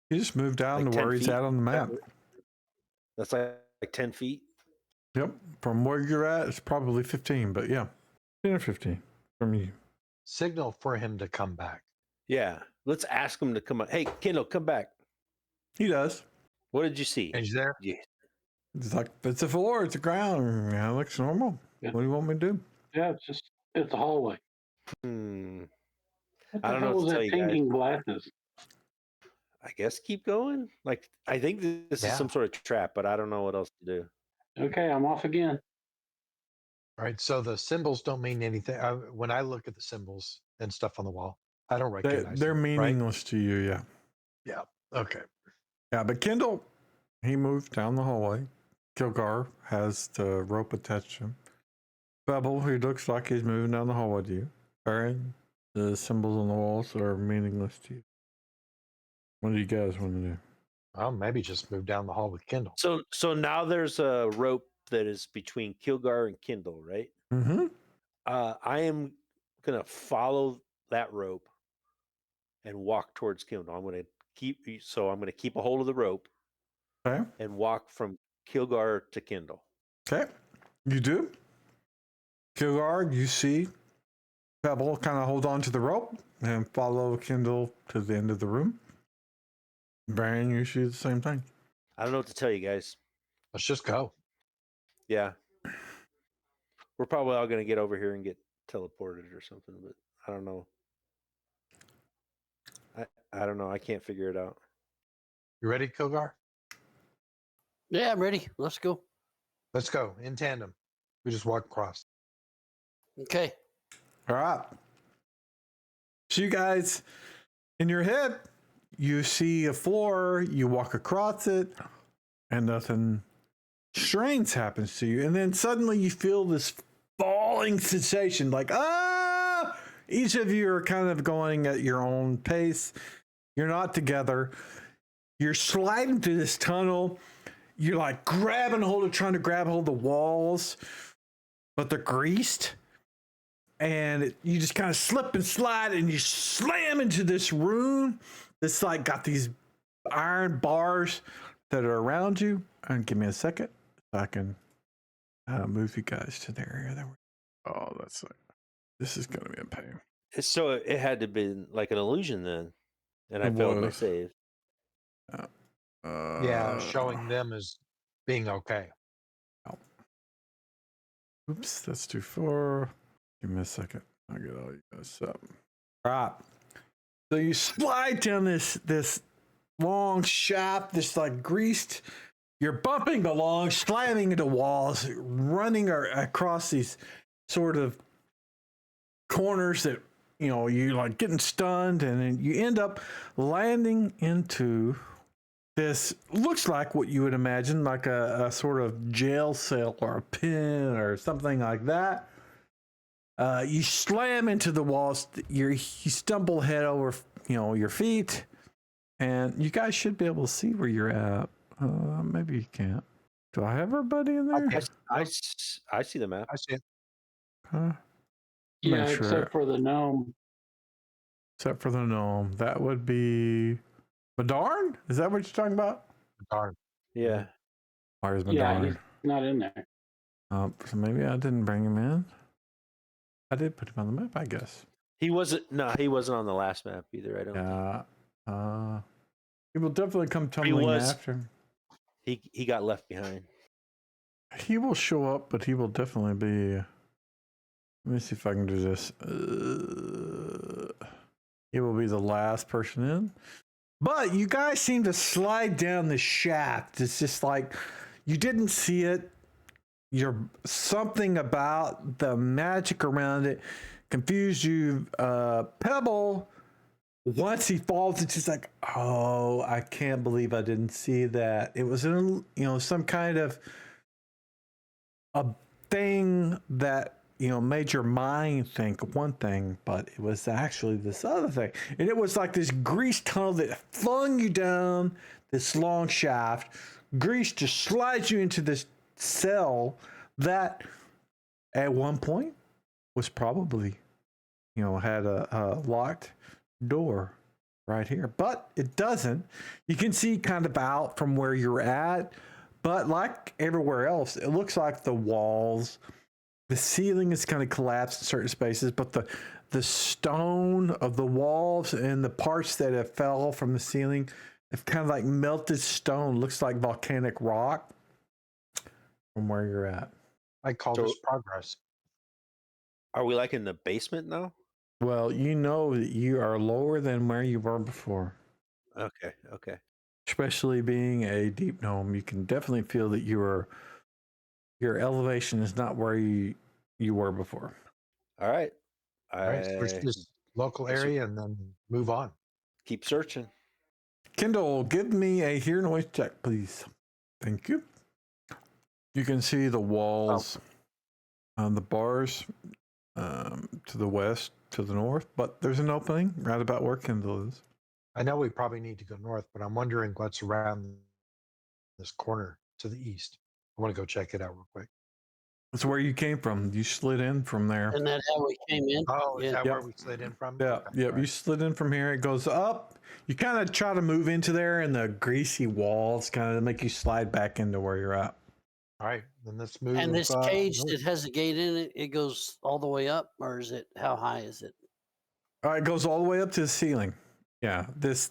He just moved down Like to 10 where he's feet? at on the map. That's like 10 feet. Yep. From where you're at, it's probably 15, but yeah. 10 or 15 from you. signal for him to come back. Yeah. Let's ask him to come on. Hey, Kendall, come back. He does. What did you see? And he's there. Yeah. It's like, it's a floor, it's a ground. Yeah, it looks normal. Yeah. What do you want me to do? Yeah, it's a hallway. Hmm. What I the don't know hell what was to tell that you guys. thinking glasses? I guess keep going. Like, I think this Yeah. is some sort of trap, but I don't know what else to do. Okay, I'm off again. All right. So the symbols don't mean anything. When I look at the symbols and stuff on the wall, I don't recognize They're them, right? meaningless to you, yeah. Yeah. Okay. Yeah, but Kendall, he moved down the hallway. Kilgar has the rope attached to him. Bubble, who looks like he's moving down the hallway to you. Baron, the symbols on the walls are meaningless to you. What do you guys want to do? Well, maybe just move down the hall with Kindle. So now there's a rope that is between Kilgar and Kindle, right? Mm-hmm. I am gonna follow that rope and walk towards Kindle. I'm gonna keep a hold of the rope Okay. and walk from Kilgar to Kindle. Okay. You do. Kilgar, you see Pebble kind of hold on to the rope and follow Kindle to the end of the room. Baron, you see the same thing. I don't know what to tell you guys. Let's just go. Yeah. We're probably all gonna get over here and get teleported or something, but I don't know. I don't know. I can't figure it out. You ready, Kilgar? Yeah, I'm ready. Let's go. Let's go in tandem. We just walk across. Okay. All right. So you guys, in your head, you see a floor, you walk across it, and nothing strange happens to you. And then suddenly you feel this falling sensation, like, ah! Each of you are kind of going at your own pace. You're not together. You're sliding through this tunnel. You're like trying to grab hold of the walls, but they're greased. And you just kind of slip and slide and you slam into this room that's like got these iron bars that are around you. And give me a second so I can move you guys to the area that we're. Oh, that's like, this is going to be a pain. So it had to be like an illusion then, and I It failed my was. save. Yeah, showing them as being okay. Oops, that's too far. Give me a second. I'll get all you guys up. All right. So you slide down this long shaft, this like greased. You're bumping along, slamming into walls, running across these sort of corners that you're like getting stunned, and then you end up landing into this looks like what you would imagine like a sort of jail cell or a pen or something like that. You slam into the walls. You stumble head over, your feet, and you guys should be able to see where you're at. Maybe you can't. Do I have everybody in there? I see the map. I see it. Huh? Yeah, Make sure. except for the gnome. Except for the gnome. That would be Madarn? Is that what you're talking about? Darn. Yeah. Where's Yeah, Madarn? he's not in there. So maybe I didn't bring him in. I did put him on the map, I guess. He wasn't on the last map either, I don't think. Yeah. He will definitely come tumbling after. He got left behind. He will show up, but he will definitely be. Let me see if I can do this. He will be the last person in. But you guys seem to slide down the shaft. It's just like you didn't see it. You're something about the magic around it confused you. Pebble, once he falls, it's just like, oh, I can't believe I didn't see that. It was some kind of a thing that made your mind think one thing, but it was actually this other thing. And it was like this grease tunnel that flung you down this long shaft. Grease just slides you into this cell that at one point was probably, had a locked door right here, but it doesn't. You can see kind of out from where you're at, but like everywhere else, it looks like the walls, the ceiling is kind of collapsed in certain spaces, but the stone of the walls and the parts that have fell from the ceiling have kind of like melted stone. Looks like volcanic rock from where you're at. I call So- this progress. Are we like in the basement now? Well, you know that you are lower than where you were before. Okay. Especially being a deep gnome, you can definitely feel that your elevation is not where you were before. All right. All right, search this local area and then move on. Keep searching. Kindle, give me a hear noise check, please. Thank you. You can see the walls on the bars to the west, to the north, but there's an opening right about where Kindle is. I know we probably need to go north, but I'm wondering what's around this corner to the east. I want to go check it out real quick. That's where you came from. You slid in from there. Isn't that how we came in? Oh, is that Yep. where we slid in from? Yeah, Okay, yeah. all right. You slid in from here. It goes up. You kind of try to move into there, and the greasy walls kind of make you slide back into where you're at. All right, then let's move. And this cage north. that has a gate in it, it goes all the way up, or is it? How high is it? All right, it goes all the way up to the ceiling. Yeah, these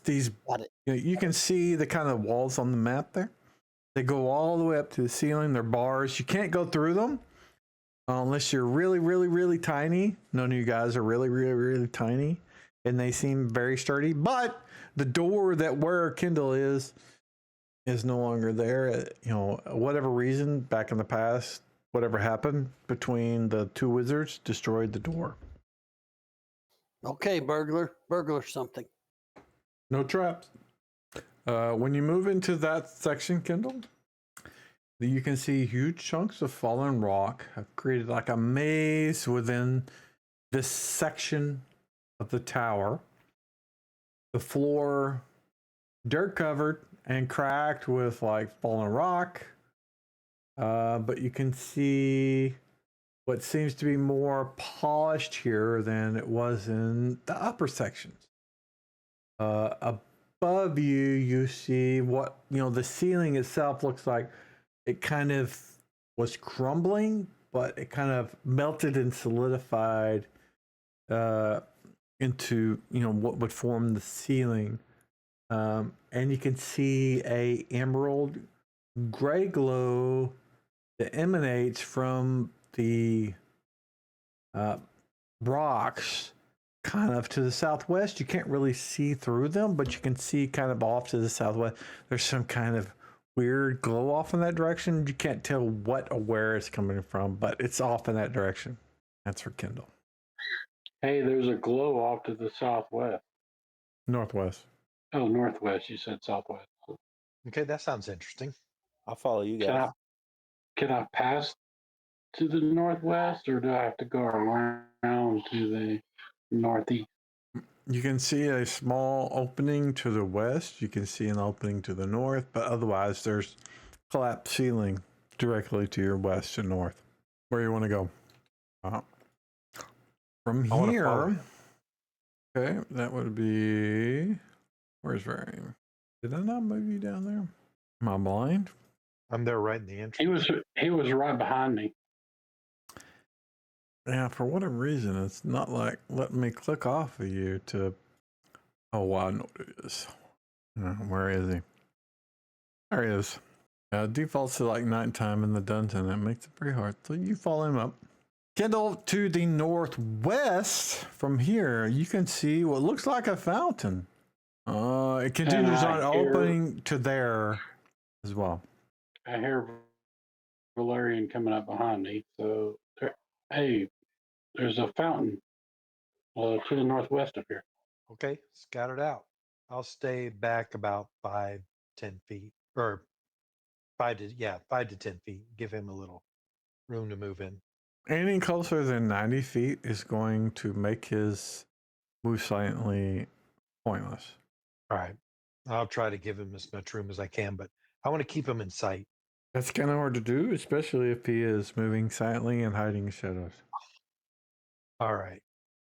Got it. you can see the kind of walls on the map there. They go all the way up to the ceiling. They're bars. You can't go through them unless you're really, really, really tiny. None of you guys are really, really, really tiny, and they seem very sturdy. But the door that where Kindle is no longer there. Whatever reason back in the past, whatever happened between the two wizards destroyed the door. Okay, burglar something. No traps. When you move into that section, Kindle, you can see huge chunks of fallen rock have created like a maze within this section of the tower. The floor, dirt covered and cracked with like fallen rock. But you can see what seems to be more polished here than it was in the upper sections. Above you, you see what, the ceiling itself looks like it kind of was crumbling, but it kind of melted and solidified into, what would form the ceiling. And you can see a emerald gray glow that emanates from the rocks kind of to the southwest. You can't really see through them, but you can see kind of off to the southwest. There's some kind of weird glow off in that direction. You can't tell what or where it's coming from, but it's off in that direction. That's for Kindle. Hey, there's a glow off to the southwest. Northwest. Oh, northwest. You said southwest. Okay, that sounds interesting. I'll follow you guys. Can I pass to the northwest, or do I have to go around to the northeast? You can see a small opening to the west. You can see an opening to the north, but otherwise there's collapsed ceiling directly to your west and north. Where you want to go? From I wanna here, follow. okay, that would be. Where's Ray? Did I not move you down there? Am I blind? I'm there right in the entrance. He was right behind me. Yeah, for whatever reason, it's not like letting me click off of you to. Oh, I know what it is. Where is he? There he is. Defaults to like nighttime in the dungeon. That makes it pretty hard. So you follow him up. Kindle to the northwest. From here, you can see what looks like a fountain. It continues on opening to there as well. I hear Valerian coming up behind me. So, hey, there's a fountain to the northwest of here. Okay, scout it out. I'll stay back about 5-10 feet, or 5 to 10 feet. Give him a little room to move in. Anything closer than 90 feet is going to make his move silently pointless. All right. I'll try to give him as much room as I can, but I want to keep him in sight. That's kind of hard to do, especially if he is moving silently and hiding in shadows. All right.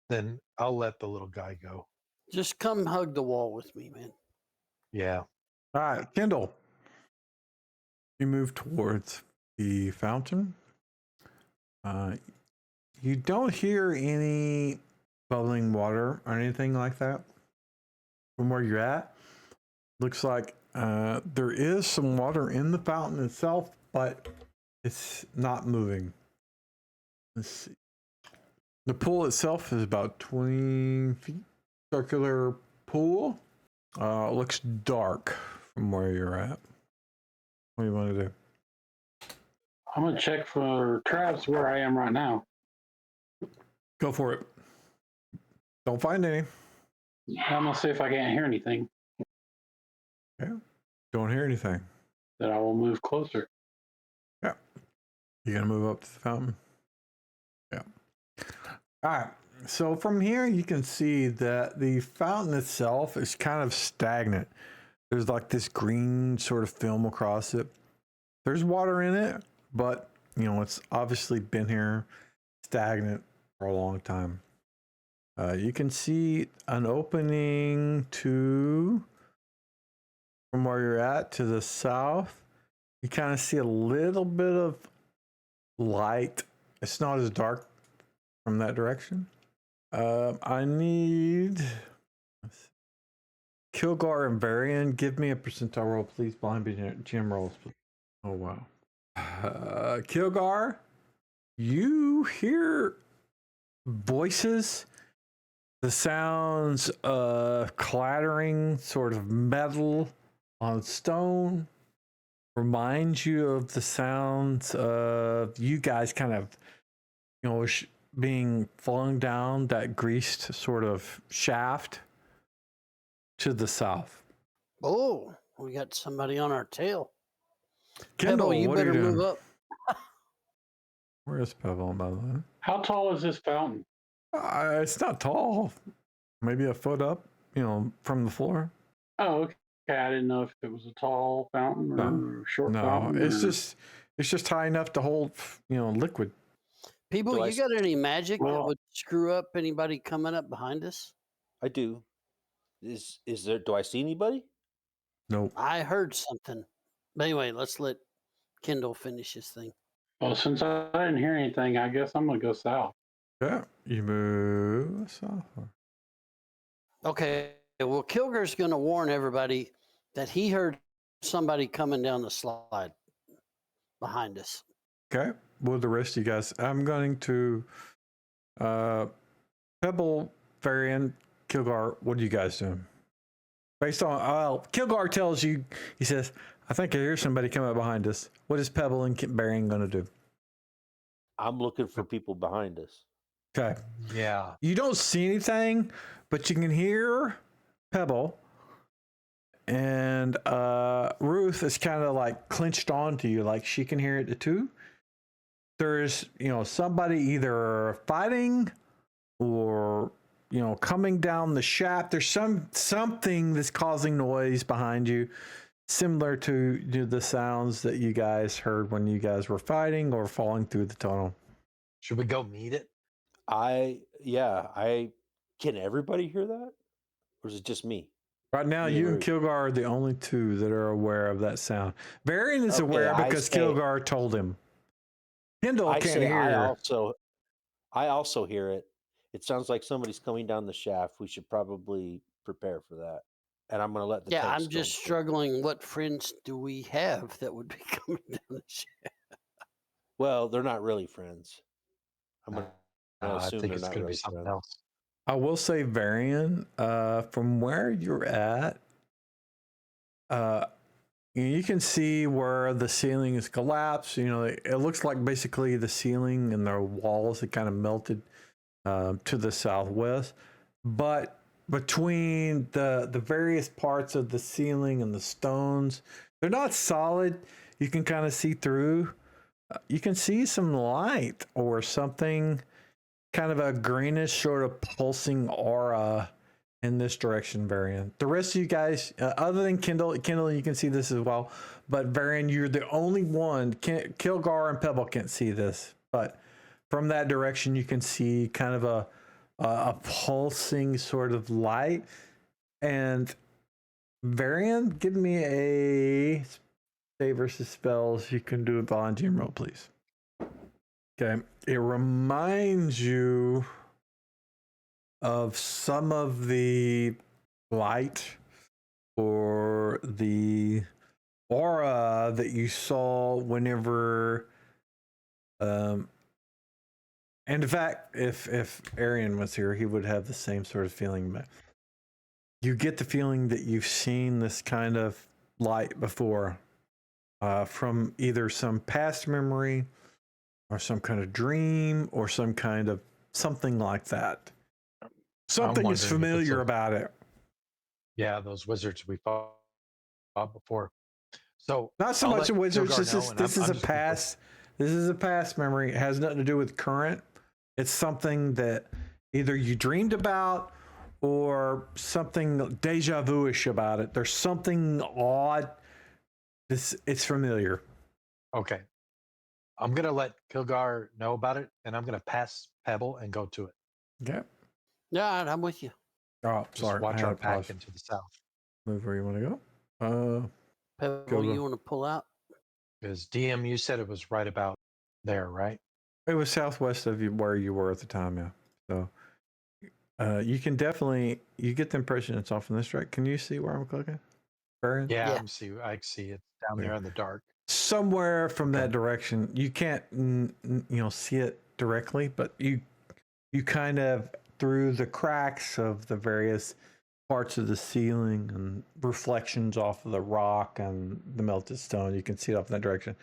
Then I'll let the little guy go. Just come hug the wall with me, man. Yeah. All right, Kendall. You move towards the fountain. You don't hear any bubbling water or anything like that from where you're at. Looks like there is some water in the fountain itself, but it's not moving. Let's see. The pool itself is about 20 feet. Circular pool. Looks dark from where you're at. What do you want to do? I'm gonna check for traps where I am right now. Go for it. Don't find any. I'm gonna see if I can't hear anything. Okay. Don't hear anything. Then I will move closer. Yeah. You gonna move up to the fountain? Yeah. All right. So from here, you can see that the fountain itself is kind of stagnant. There's like this green sort of film across it. There's water in it, but you know, it's obviously been here stagnant for a long time. You can see an opening from where you're at to the south. You kind of see a little bit of light. It's not as dark from that direction. I need Kilgar and Varian. Give me a percentile roll, please. Behind me, GM rolls. Oh, wow. Kilgar, you hear voices, the sounds of clattering, sort of metal on stone. Reminds you of the sounds of you guys kind of, you know, being flung down that greased sort of shaft to the south. Oh, we got somebody on our tail. Kendall, Pebble, you what are better you doing? move up. Where is Pebble, by the way? How tall is this fountain? It's not tall. Maybe a foot up, you know, from the floor. Oh, okay. I didn't know if it was a tall fountain or short No, fountain. it's just high enough to hold, you know, liquid. People, Do I you got any magic that Well- would screw up anybody coming up behind us? I do. Is there? Do I see anybody? Nope. I heard something. But anyway, let's let Kendall finish his thing. Well, since I didn't hear anything, I guess I'm gonna go south. Yeah, you move south. Okay, well, Kilger's going to warn everybody that he heard somebody coming down the slide behind us. Okay. Well, the rest of you guys, I'm going to Pebble, Varian, Kilgar. What are you guys doing? Based on Kilgar tells you, he says, I think I hear somebody coming up behind us. What is Pebble and Varian going to do? I'm looking for people behind us. Okay. Yeah. You don't see anything, but you can hear Pebble. And Ruth is kind of like clinched onto you, like she can hear it too. There's, you know, somebody either fighting or, you know, coming down the shaft. There's something that's causing noise behind you, similar to the sounds that you guys heard when you guys were fighting or falling through the tunnel. Should we go meet it? Can everybody hear that? Or is it just me? Right now, Me and you and Ruth. Kilgar are the only two that are aware of that sound. Varian is Okay, aware I because say- Kilgar told him. Kendall I can't say hear. I also hear it. It sounds like somebody's coming down the shaft. We should probably prepare for that. And I'm going to let the Yeah, tanks I'm just go. struggling. What friends do we have that would be coming down the shaft? Well, they're not really friends. I'm going to I assume think they're it's not going to really be something friends. else. I will say, Varian, from where you're at, you can see where the ceiling is collapsed. You know, it looks like basically the ceiling and the walls had kind of melted to the southwest. But between the various parts of the ceiling and the stones, they're not solid. You can kind of see through. you can see some light or something, kind of a greenish sort of pulsing aura in this direction, Varian. The rest of you guys, other than Kendall, you can see this as well. But Varian, you're the only one. Kilgar and Pebble can't see this, but from that direction, you can see kind of a pulsing sort of light. And Varian, give me a save versus spells. You can do a volunteer roll, please. Okay. It reminds you of some of the light or the aura that you saw whenever and in fact if Arian was here, he would have the same sort of feeling. But you get the feeling that you've seen this kind of light before, from either some past memory or some kind of dream or some kind of something like that. Something is familiar about it. Yeah, those wizards we fought before. So not so much a wizards. This is a past. This is a past memory. It has nothing to do with current. It's something that either you dreamed about or something deja vu-ish about it. There's something odd. It's familiar. Okay. I'm gonna let Kilgar know about it, and I'm gonna pass Pebble and go to it. Okay. Yeah, I'm with you. Oh, Just sorry. watch our pack into the south. Move where you want to go. Pebble, you want to pull out? Because DM, you said it was right about there, right? It was southwest of you where you were at the time, yeah. So you can definitely, you get the impression it's off in this direction. Can you see where I'm clicking? Baron? Yeah, I see it down there in the dark. Somewhere from that direction. You can't see it directly, but you kind of, through the cracks of the various parts of the ceiling and reflections off of the rock and the melted stone, you can see it off in that direction.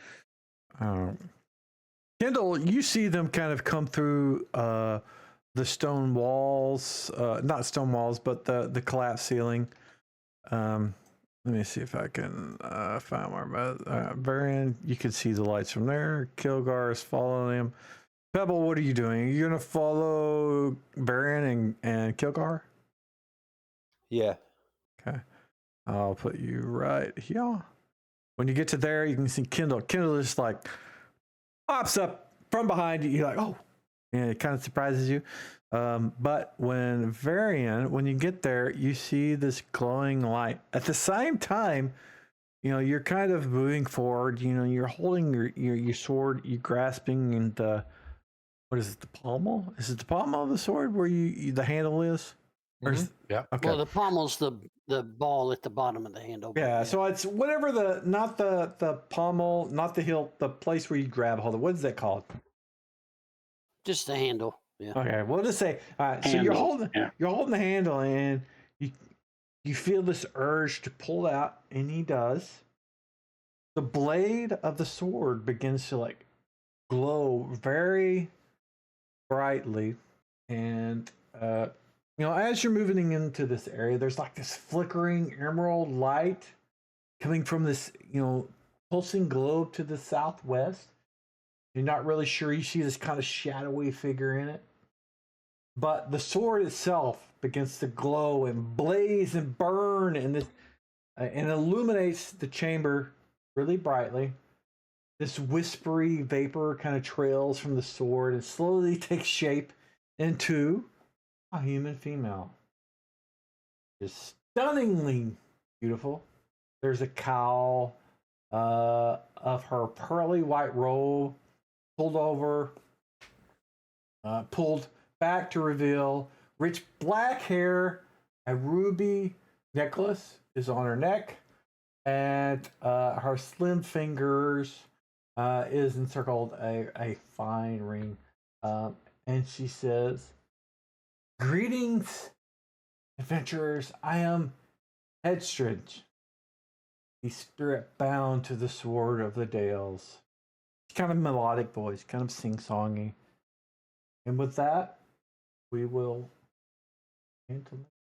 Kendall, you see them kind of come through the stone walls, not stone walls, but the collapsed ceiling. Let me see if I can find more. Varian, you can see the lights from there. Kilgar is following him. Pebble, what are you doing? Are you going to follow Varian and Kilgar? Yeah. Okay. I'll put you right here. When you get to there, you can see Kendall. Kendall just like pops up from behind you. You're like, oh, and it kind of surprises you. But when you get there, you see this glowing light. At the same time, you're kind of moving forward. You're holding your sword. You're grasping into, what is it, the pommel? Is it the pommel of the sword where the handle is? Yeah. Okay. Well, the pommel's the ball at the bottom of the handle. Yeah. So it's whatever not the pommel, not the hilt, the place where you grab hold of. What is that called? Just the handle. Yeah. Okay, we'll just say, all right. So you're holding the handle, and you feel this urge to pull out, and he does. The blade of the sword begins to like glow very brightly, and as you're moving into this area, there's like this flickering emerald light coming from this pulsing globe to the southwest. You're not really sure. You see this kind of shadowy figure in it. But the sword itself begins to glow and blaze and burn, and illuminates the chamber really brightly. This whispery vapor kind of trails from the sword and slowly takes shape into a human female. Just stunningly beautiful. There's a cowl of her pearly white robe pulled over, pulled back to reveal rich black hair. A ruby necklace is on her neck, and her slim fingers is encircled a fine ring. And she says, "Greetings, adventurers. I am Hedstridge, the spirit bound to the sword of the Dales." It's kind of melodic voice, kind of sing-songy. And with that, we will